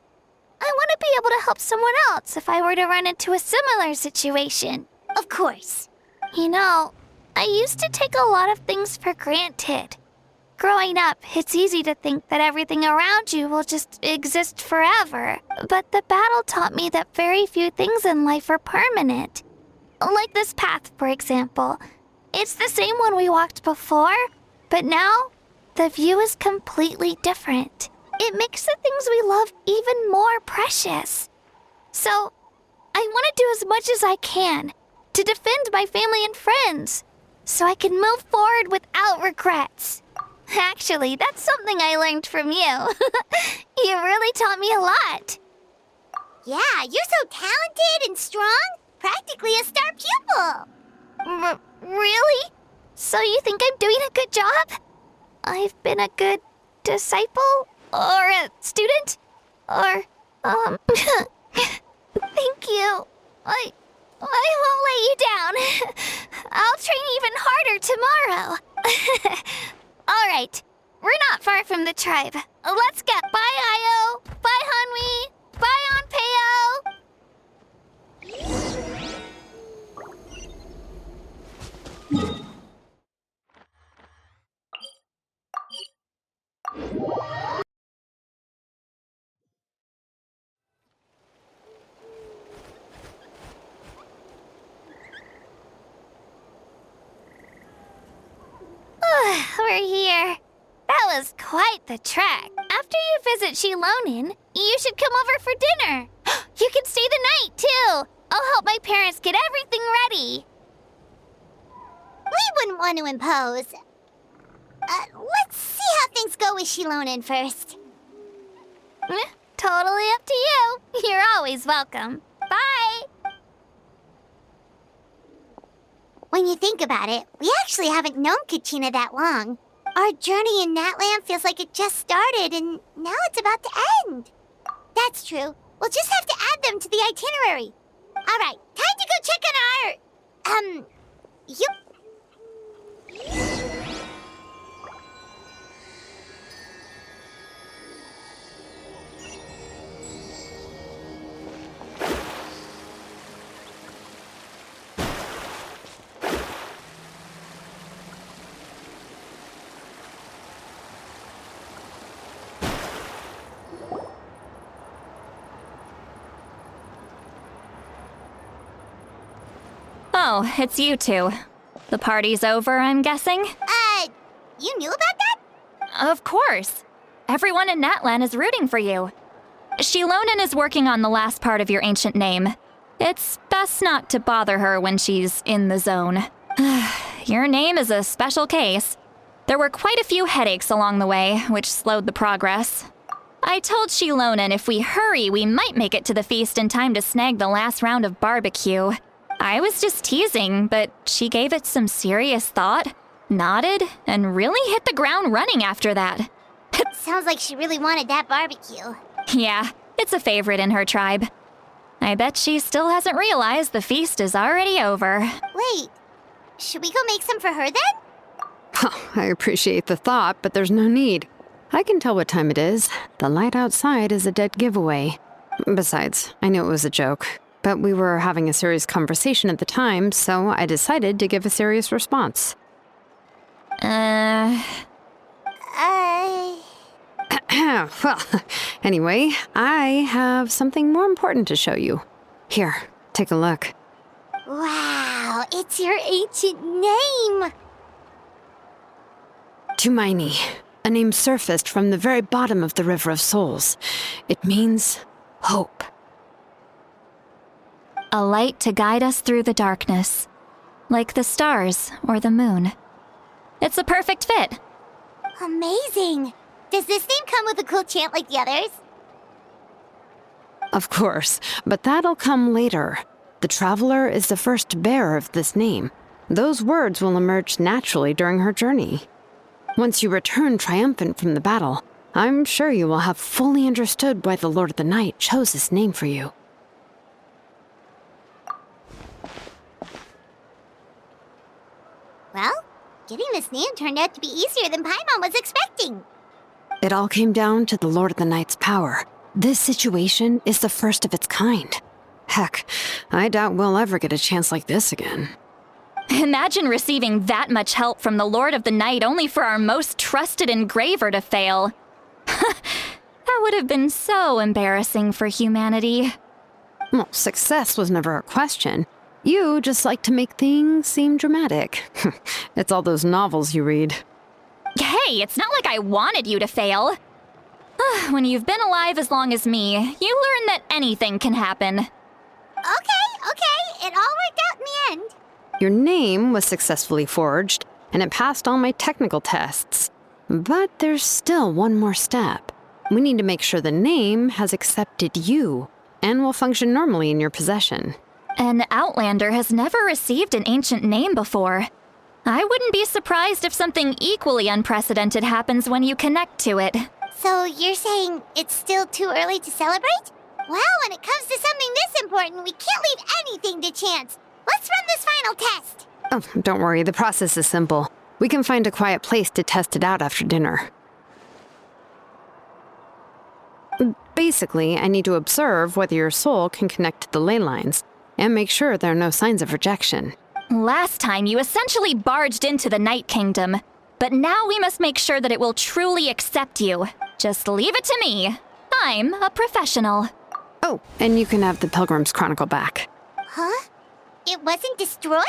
I want to be able to help someone else if I were to run into a similar situation. Of course. You know, I used to take a lot of things for granted. Growing up, it's easy to think that everything around you will just exist forever. But the battle taught me that very few things in life are permanent. Like this path, for example. It's the same one we walked before, but now the view is completely different. It makes the things we love even more precious. So, I want to do as much as I can to defend my family and friends, so I can move forward without regrets. Actually, that's something I learned from you. You really taught me a lot. Yeah, you're so talented and strong. Practically a star pupil. Really? So you think I'm doing a good job? I've been a good disciple? Or a student? Or, Thank you. I won't let you down. I'll train even harder tomorrow. All right. We're not far from the tribe. Let's go. Bye, Io. Bye, Hanwi. Bye, Onpeo. We're here. That was quite the trek. After you visit Xilonin, you should come over for dinner. You can stay the night, too. I'll help my parents get everything ready. We wouldn't want to impose. Let's see how things go with Xilonin first. Totally up to you. You're always welcome. Bye. When you think about it, we actually haven't known Kachina that long. Our journey in Natland feels like it just started, and now it's about to end. That's true. We'll just have to add them to the itinerary. All right, time to go check on our... Oh, it's you two. The party's over, I'm guessing? You knew about that? Of course. Everyone in Natlan is rooting for you. Xilonin is working on the last part of your ancient name. It's best not to bother her when she's in the zone. Your name is a special case. There were quite a few headaches along the way, which slowed the progress. I told Xilonin if we hurry, we might make it to the feast in time to snag the last round of barbecue. I was just teasing, but she gave it some serious thought, nodded, and really hit the ground running after that. Sounds like she really wanted that barbecue. Yeah, it's a favorite in her tribe. I bet she still hasn't realized the feast is already over. Wait, should we go make some for her then? I appreciate the thought, but there's no need. I can tell what time it is. The light outside is a dead giveaway. Besides, I knew it was a joke. But we were having a serious conversation at the time, so I decided to give a serious response. Well, anyway, I have something more important to show you. Here, take a look. Wow, it's your ancient name! Tumaini, a name surfaced from the very bottom of the River of Souls. It means hope. A light to guide us through the darkness, like the stars or the moon. It's a perfect fit. Amazing! Does this name come with a cool chant like the others? Of course, but that'll come later. The Traveler is the first bearer of this name. Those words will emerge naturally during her journey. Once you return triumphant from the battle, I'm sure you will have fully understood why the Lord of the Night chose this name for you. Well, getting this name turned out to be easier than Paimon was expecting. It all came down to the Lord of the Night's power. This situation is the first of its kind. Heck, I doubt we'll ever get a chance like this again. Imagine receiving that much help from the Lord of the Night only for our most trusted engraver to fail. That would have been so embarrassing for humanity. Well, success was never a question. You just like to make things seem dramatic. It's all those novels you read. Hey, it's not like I wanted you to fail. When you've been alive as long as me, you learn that anything can happen. Okay, it all worked out in the end. Your name was successfully forged, and it passed all my technical tests. But there's still one more step. We need to make sure the name has accepted you, and will function normally in your possession. An Outlander has never received an ancient name before. I wouldn't be surprised if something equally unprecedented happens when you connect to it. So you're saying it's still too early to celebrate? Well, when it comes to something this important, we can't leave anything to chance. Let's run this final test. Oh, don't worry, the process is simple. We can find a quiet place to test it out after dinner. Basically, I need to observe whether your soul can connect to the ley lines, and make sure there are no signs of rejection. Last time, you essentially barged into the Night Kingdom, but now we must make sure that it will truly accept you. Just leave it to me. I'm a professional. Oh, and you can have the Pilgrim's Chronicle back. Huh? It wasn't destroyed?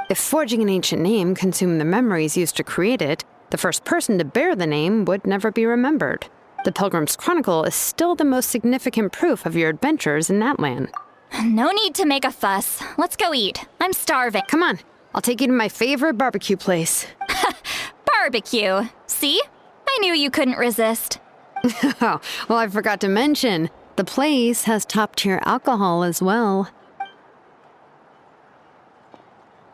If forging an ancient name consumed the memories used to create it, the first person to bear the name would never be remembered. The Pilgrim's Chronicle is still the most significant proof of your adventures in that land. No need to make a fuss. Let's go eat. I'm starving. Come on, I'll take you to my favorite barbecue place. Barbecue. See? I knew you couldn't resist. Oh, well, I forgot to mention, the place has top-tier alcohol as well.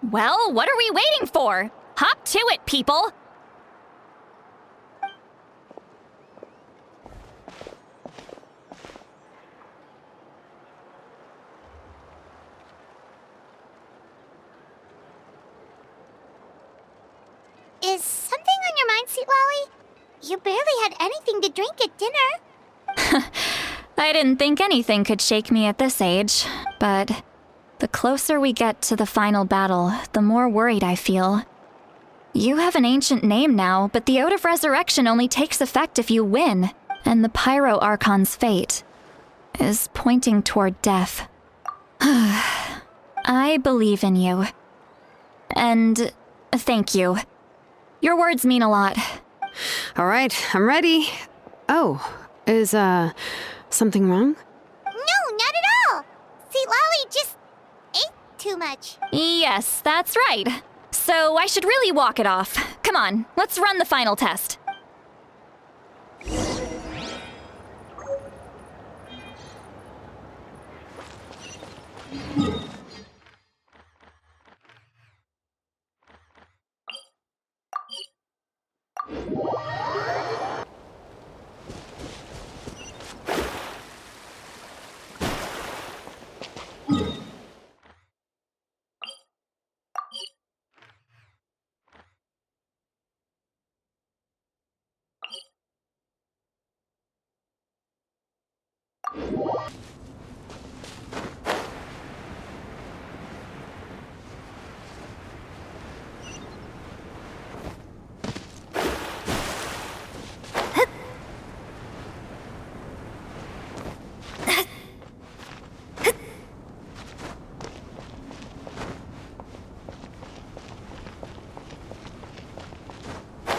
Well, what are we waiting for? Hop to it, people! Is something on your mind, Sweet Lolly? You barely had anything to drink at dinner. I didn't think anything could shake me at this age, but the closer we get to the final battle, the more worried I feel. You have an ancient name now, but the Ode of Resurrection only takes effect if you win, and the Pyro Archon's fate is pointing toward death. I believe in you. And thank you. Your words mean a lot. All right, I'm ready. Oh, is, something wrong? No, not at all. Sweet Lolly just ate too much. Yes, that's right. So I should really walk it off. Come on, let's run the final test.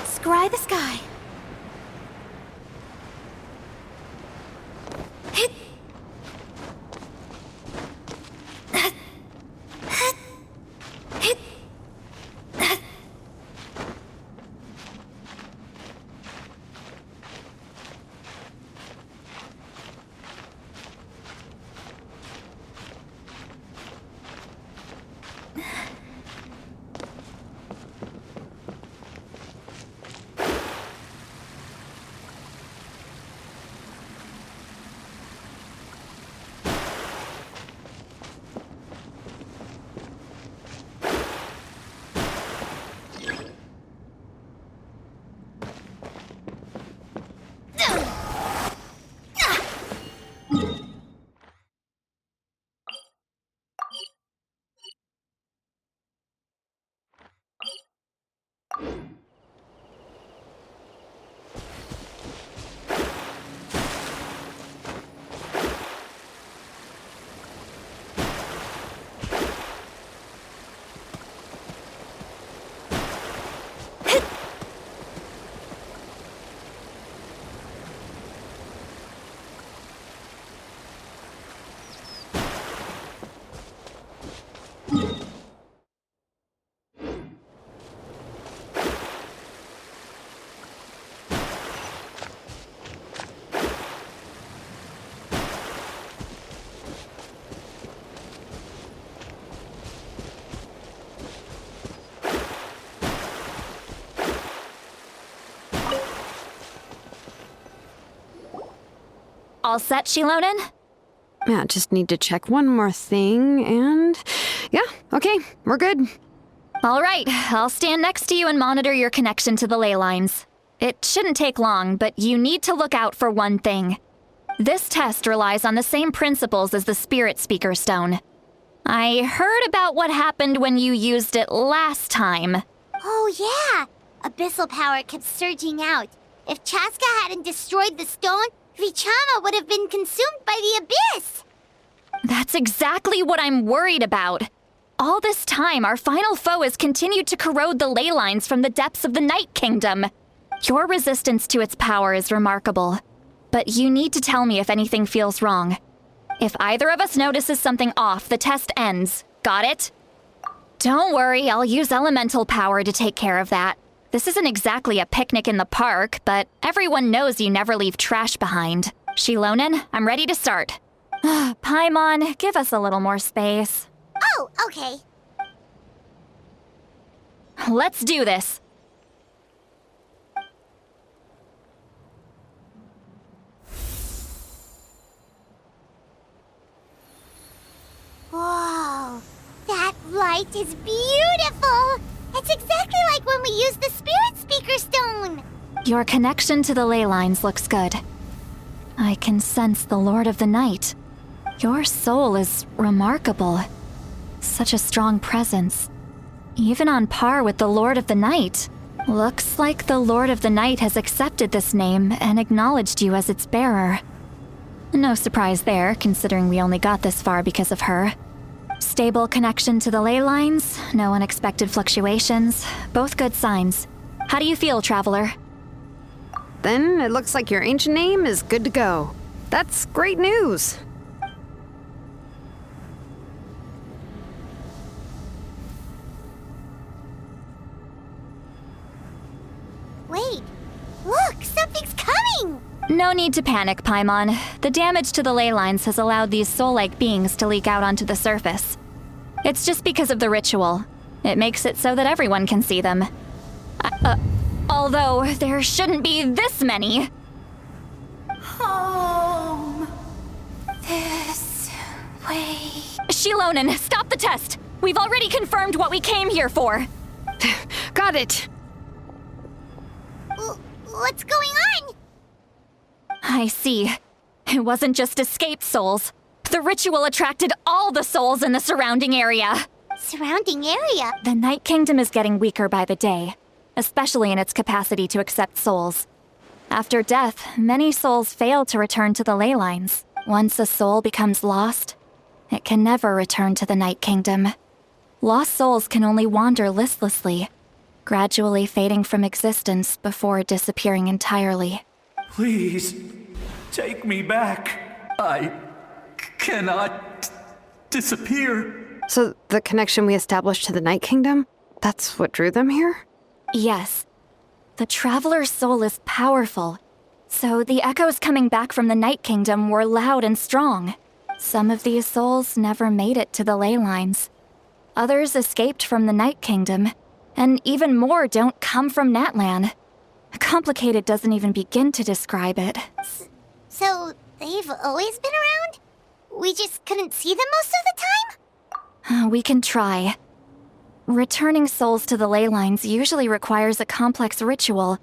Scry the sky. All set, Xilonen? Yeah, just need to check one more thing, and yeah, okay, we're good. All right, I'll stand next to you and monitor your connection to the ley lines. It shouldn't take long, but you need to look out for one thing. This test relies on the same principles as the Spirit Speaker Stone. I heard about what happened when you used it last time. Oh, yeah. Abyssal power kept surging out. If Chaska hadn't destroyed the stone, Vichama would have been consumed by the abyss. That's exactly what I'm worried about. All this time, our final foe has continued to corrode the ley lines from the depths of the Night Kingdom. Your resistance to its power is remarkable. But you need to tell me if anything feels wrong. If either of us notices something off, the test ends. Got it? Don't worry, I'll use elemental power to take care of that. This isn't exactly a picnic in the park, but everyone knows you never leave trash behind. Xilonen, I'm ready to start. Paimon, give us a little more space. Oh, okay. Let's do this. Whoa, that light is beautiful! It's exactly like when we used the Spirit Speaker Stone! Your connection to the ley lines looks good. I can sense the Lord of the Night. Your soul is remarkable. Such a strong presence. Even on par with the Lord of the Night. Looks like the Lord of the Night has accepted this name and acknowledged you as its bearer. No surprise there, considering we only got this far because of her. Stable connection to the ley lines, no unexpected fluctuations, both good signs. How do you feel, Traveler? Then it looks like your ancient name is good to go. That's great news. Wait, look, something's coming! No need to panic, Paimon. The damage to the ley lines has allowed these soul-like beings to leak out onto the surface. It's just because of the ritual. It makes it so that everyone can see them. Although, there shouldn't be this many. Home. This way. Xilonen, stop the test! We've already confirmed what we came here for. Got it. What's going on? I see. It wasn't just escaped souls. The ritual attracted all the souls in the surrounding area. Surrounding area? The Night Kingdom is getting weaker by the day, especially in its capacity to accept souls. After death, many souls fail to return to the ley lines. Once a soul becomes lost, it can never return to the Night Kingdom. Lost souls can only wander listlessly, gradually fading from existence before disappearing entirely. Please, take me back. I cannot disappear. So the connection we established to the Night Kingdom, that's what drew them here? Yes. The Traveler's soul is powerful, so the echoes coming back from the Night Kingdom were loud and strong. Some of these souls never made it to the ley lines. Others escaped from the Night Kingdom, and even more don't come from Natlan. Complicated doesn't even begin to describe it. So, they've always been around? We just couldn't see them most of the time? We can try. Returning souls to the ley lines usually requires a complex ritual.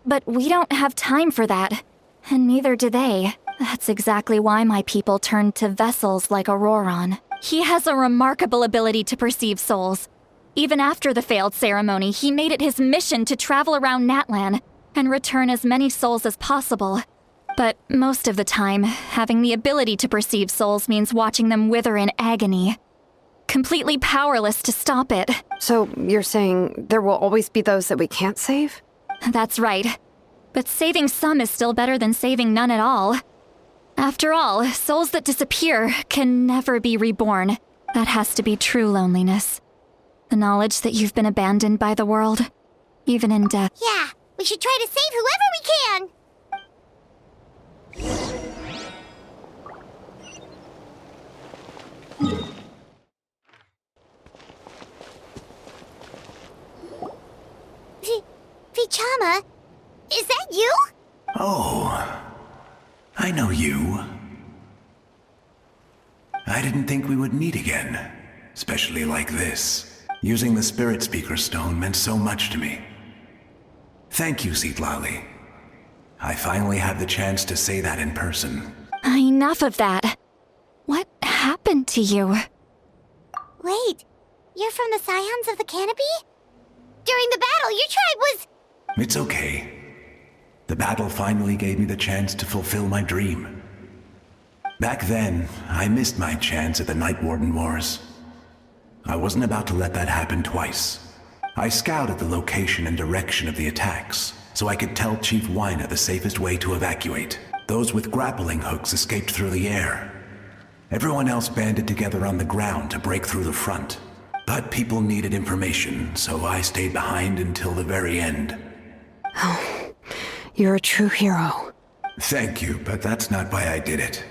But we don't have time for that, and neither do they. That's exactly why my people turned to vessels like Auroron. He has a remarkable ability to perceive souls. Even after the failed ceremony, he made it his mission to travel around Natlan and return as many souls as possible. But most of the time, having the ability to perceive souls means watching them wither in agony. Completely powerless to stop it. So you're saying there will always be those that we can't save? That's right. But saving some is still better than saving none at all. After all, souls that disappear can never be reborn. That has to be true loneliness. The knowledge that you've been abandoned by the world, even in death. Yeah, we should try to save whoever we can! Vichama, is that you? Oh, I know you. I didn't think we would meet again, especially like this. Using the Spirit Speaker Stone meant so much to me. Thank you, Citlali. I finally had the chance to say that in person. Enough of that. What happened to you? Wait, you're from the Scions of the Canopy? During the battle, your tribe was... It's okay. The battle finally gave me the chance to fulfill my dream. Back then, I missed my chance at the Night Warden Wars. I wasn't about to let that happen twice. I scouted the location and direction of the attacks, so I could tell Chief Wyna the safest way to evacuate. Those with grappling hooks escaped through the air. Everyone else banded together on the ground to break through the front. But people needed information, so I stayed behind until the very end. Oh, you're a true hero. Thank you, but that's not why I did it.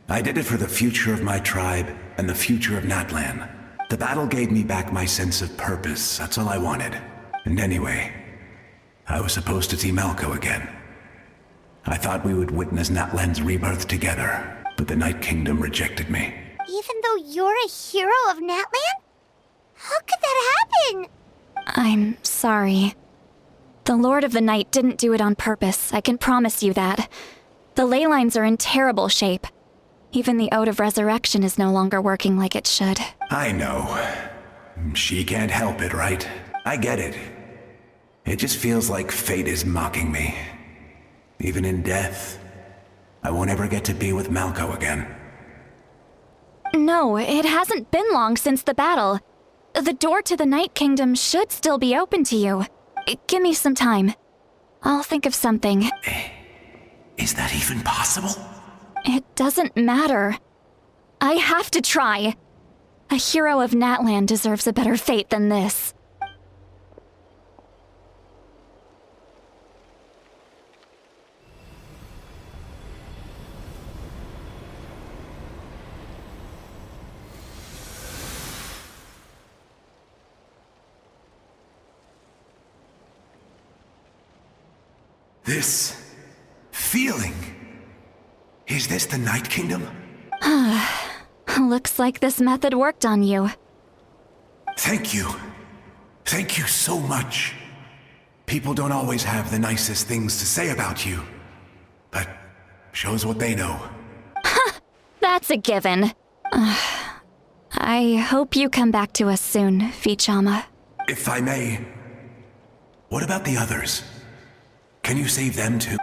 I did it for the future of my tribe and the future of Natlan. The battle gave me back my sense of purpose, that's all I wanted. And anyway, I was supposed to see Malco again. I thought we would witness Natlan's rebirth together, but the Night Kingdom rejected me. Even though you're a hero of Natlan? How could that happen? I'm sorry. The Lord of the Night didn't do it on purpose, I can promise you that. The ley lines are in terrible shape. Even the Ode of Resurrection is no longer working like it should. I know. She can't help it, right? I get it. It just feels like fate is mocking me. Even in death, I won't ever get to be with Malco again. No, it hasn't been long since the battle. The door to the Night Kingdom should still be open to you. Give me some time. I'll think of something. Is that even possible? It doesn't matter. I have to try. A hero of Natlan deserves a better fate than this. This feeling. Is this the Night Kingdom? Looks like this method worked on you. Thank you. Thank you so much. People don't always have the nicest things to say about you, but shows what they know. That's a given. I hope you come back to us soon, Vichama. If I may, what about the others? Can you save them too?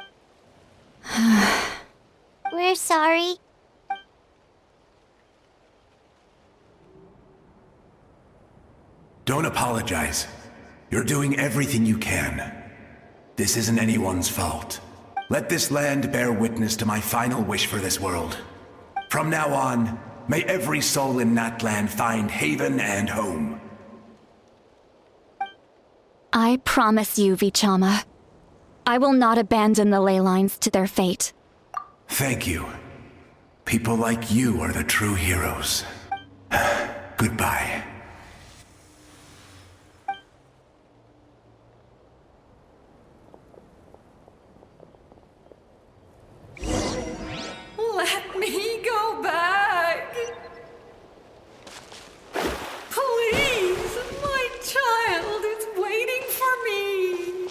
We're sorry. Don't apologize. You're doing everything you can. This isn't anyone's fault. Let this land bear witness to my final wish for this world. From now on, may every soul in Natlan find haven and home. I promise you, Vichama. I will not abandon the ley lines to their fate. Thank you. People like you are the true heroes. Goodbye. Let me go back. Please, my child is waiting for me.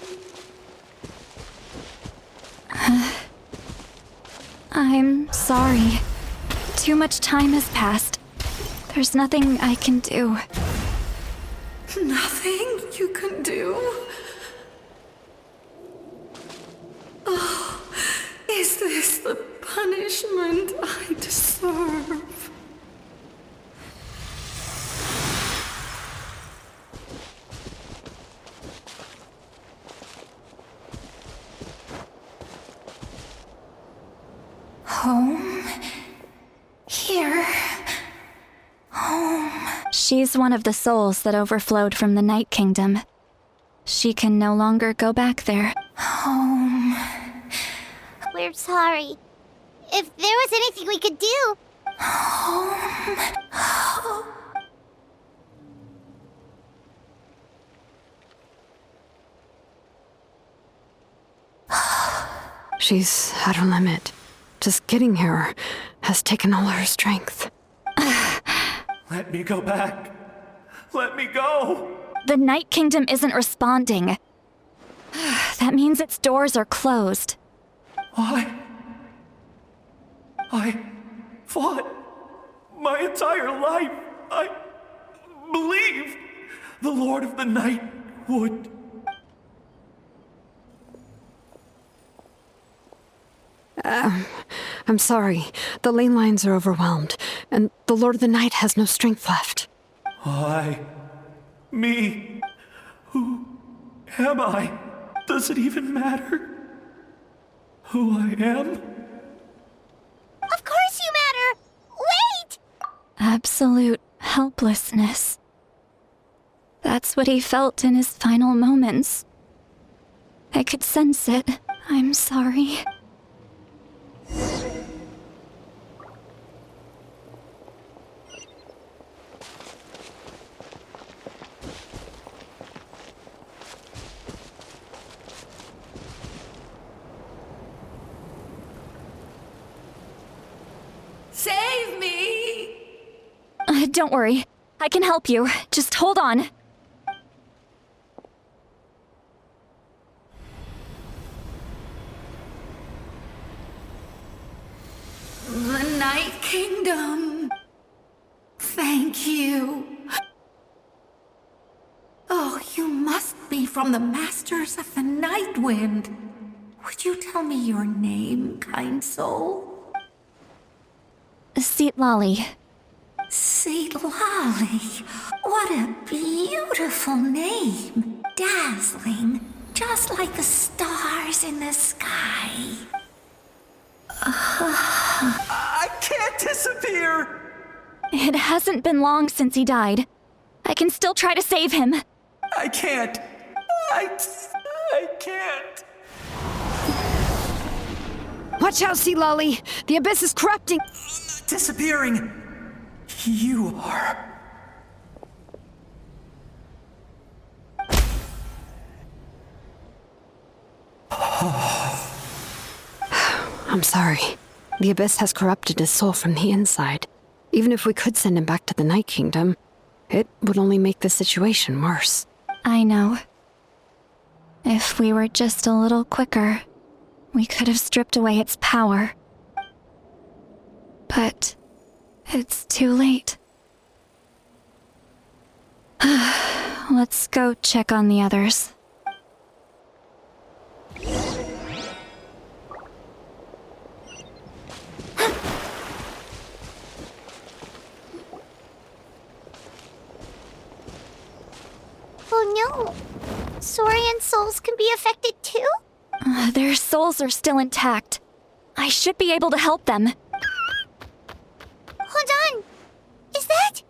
I'm sorry. Too much time has passed. There's nothing I can do. Nothing you can do? Oh, is this the punishment I deserve? Home? Here? Home? She's one of the souls that overflowed from the Night Kingdom. She can no longer go back there. Home? We're sorry. If there was anything we could do... Home? She's at her limit. Just getting here has taken all her strength. Let me go back. Let me go. The Night Kingdom isn't responding. That means its doors are closed. I fought my entire life. I believed the Lord of the Night would. I'm sorry. The ley lines are overwhelmed, and the Lord of the Night has no strength left. Me. Who am I? Does it even matter who I am? Of course you matter! Wait! Absolute helplessness. That's what he felt in his final moments. I could sense it. I'm sorry. Save me! Don't worry. I can help you. Just hold on. The Night Kingdom. Thank you. Oh, you must be from the Masters of the Night Wind. Would you tell me your name, kind soul? Seat Lolly. Seedlolly. What a beautiful name. Dazzling. Just like the stars in the sky. I can't disappear! It hasn't been long since he died. I can still try to save him. I can't. I can't. Watch out, Sea Lolly! The abyss is corrupting! Disappearing. You are. I'm sorry. The abyss has corrupted his soul from the inside. Even if we could send him back to the Night Kingdom, it would only make the situation worse. I know. If we were just a little quicker, we could have stripped away its power. But it's too late. Let's go check on the others. Oh no! Saurian souls can be affected too? Their souls are still intact. I should be able to help them. Hold on! Is that?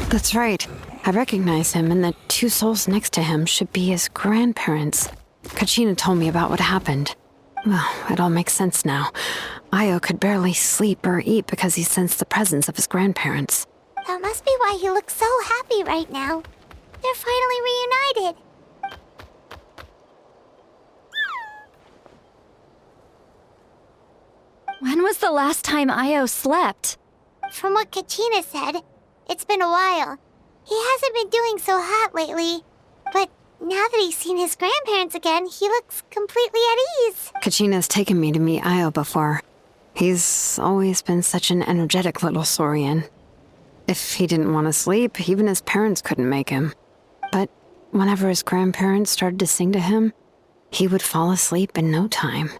That's right. I recognize him, and the two souls next to him should be his grandparents. Kachina told me about what happened. Well, it all makes sense now. Io could barely sleep or eat because he sensed the presence of his grandparents. That must be why he looks so happy right now. They're finally reunited. When was the last time Io slept? From what Kachina said, it's been a while. He hasn't been doing so hot lately. But now that he's seen his grandparents again, he looks completely at ease. Kachina's taken me to meet Io before. He's always been such an energetic little saurian. If he didn't want to sleep, even his parents couldn't make him. But whenever his grandparents started to sing to him, he would fall asleep in no time.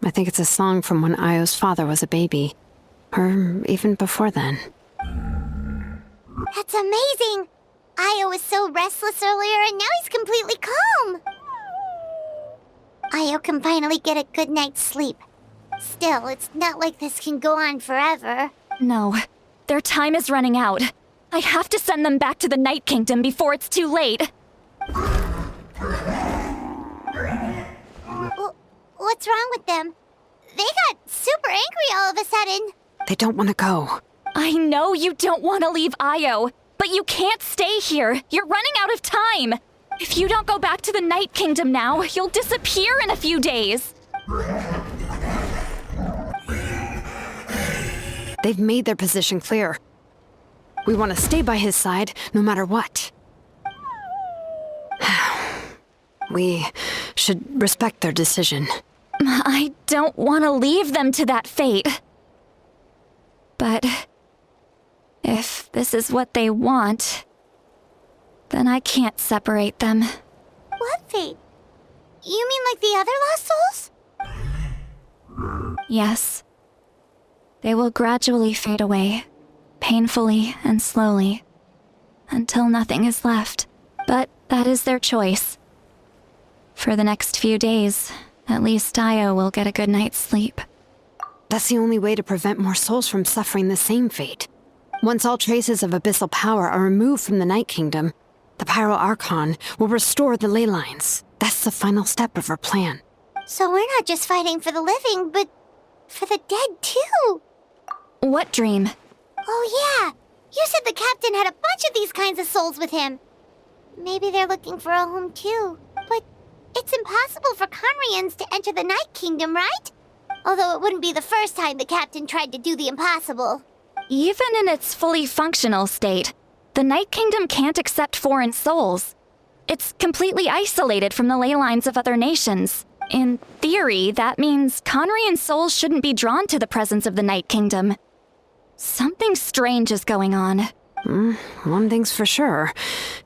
I think it's a song from when Io's father was a baby. Or even before then. That's amazing! Io was so restless earlier and now he's completely calm! Io can finally get a good night's sleep. Still, it's not like this can go on forever. No, their time is running out. I have to send them back to the Night Kingdom before it's too late. What's wrong with them? They got super angry all of a sudden. They don't want to go. I know you don't want to leave Io, but you can't stay here. You're running out of time. If you don't go back to the Night Kingdom now, you'll disappear in a few days. They've made their position clear. We want to stay by his side, no matter what. We should respect their decision. I don't want to leave them to that fate. But if this is what they want, then I can't separate them. What fate? You mean like the other lost souls? Yes. They will gradually fade away, painfully and slowly, until nothing is left. But that is their choice. For the next few days, at least Io will get a good night's sleep. That's the only way to prevent more souls from suffering the same fate. Once all traces of abyssal power are removed from the Night Kingdom, the Pyro Archon will restore the ley lines. That's the final step of our plan. So we're not just fighting for the living, but for the dead too. What dream? Oh yeah, you said the captain had a bunch of these kinds of souls with him. Maybe they're looking for a home too. But it's impossible for Conrians to enter the Night Kingdom, right? Although it wouldn't be the first time the captain tried to do the impossible. Even in its fully functional state, the Night Kingdom can't accept foreign souls. It's completely isolated from the ley lines of other nations. In theory, that means Conrian souls shouldn't be drawn to the presence of the Night Kingdom. Something strange is going on. One thing's for sure.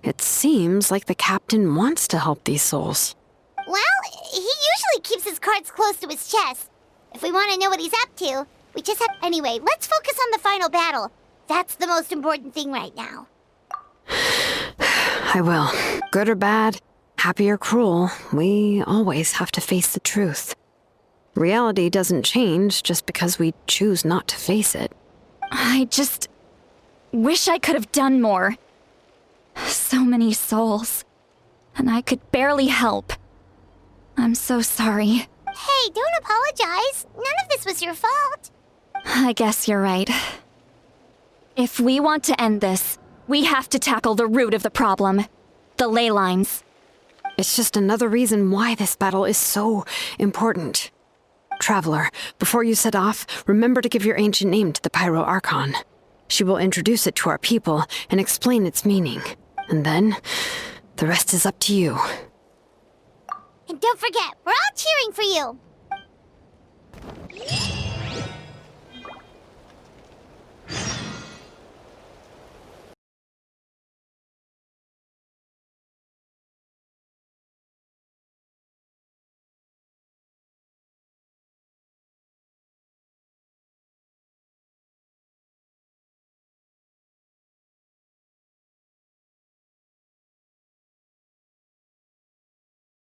It seems like the captain wants to help these souls. Well, he usually keeps his cards close to his chest. If we want to know what he's up to, we just have... Anyway, let's focus on the final battle. That's the most important thing right now. I will. Good or bad, happy or cruel, we always have to face the truth. Reality doesn't change just because we choose not to face it. I just wish I could have done more. So many souls. And I could barely help. I'm so sorry. Hey, don't apologize. None of this was your fault. I guess you're right. If we want to end this, we have to tackle the root of the problem. The ley lines. It's just another reason why this battle is so important. Traveler, before you set off, remember to give your ancient name to the Pyro Archon. She will introduce it to our people and explain its meaning. And then, the rest is up to you. And don't forget, we're all cheering for you.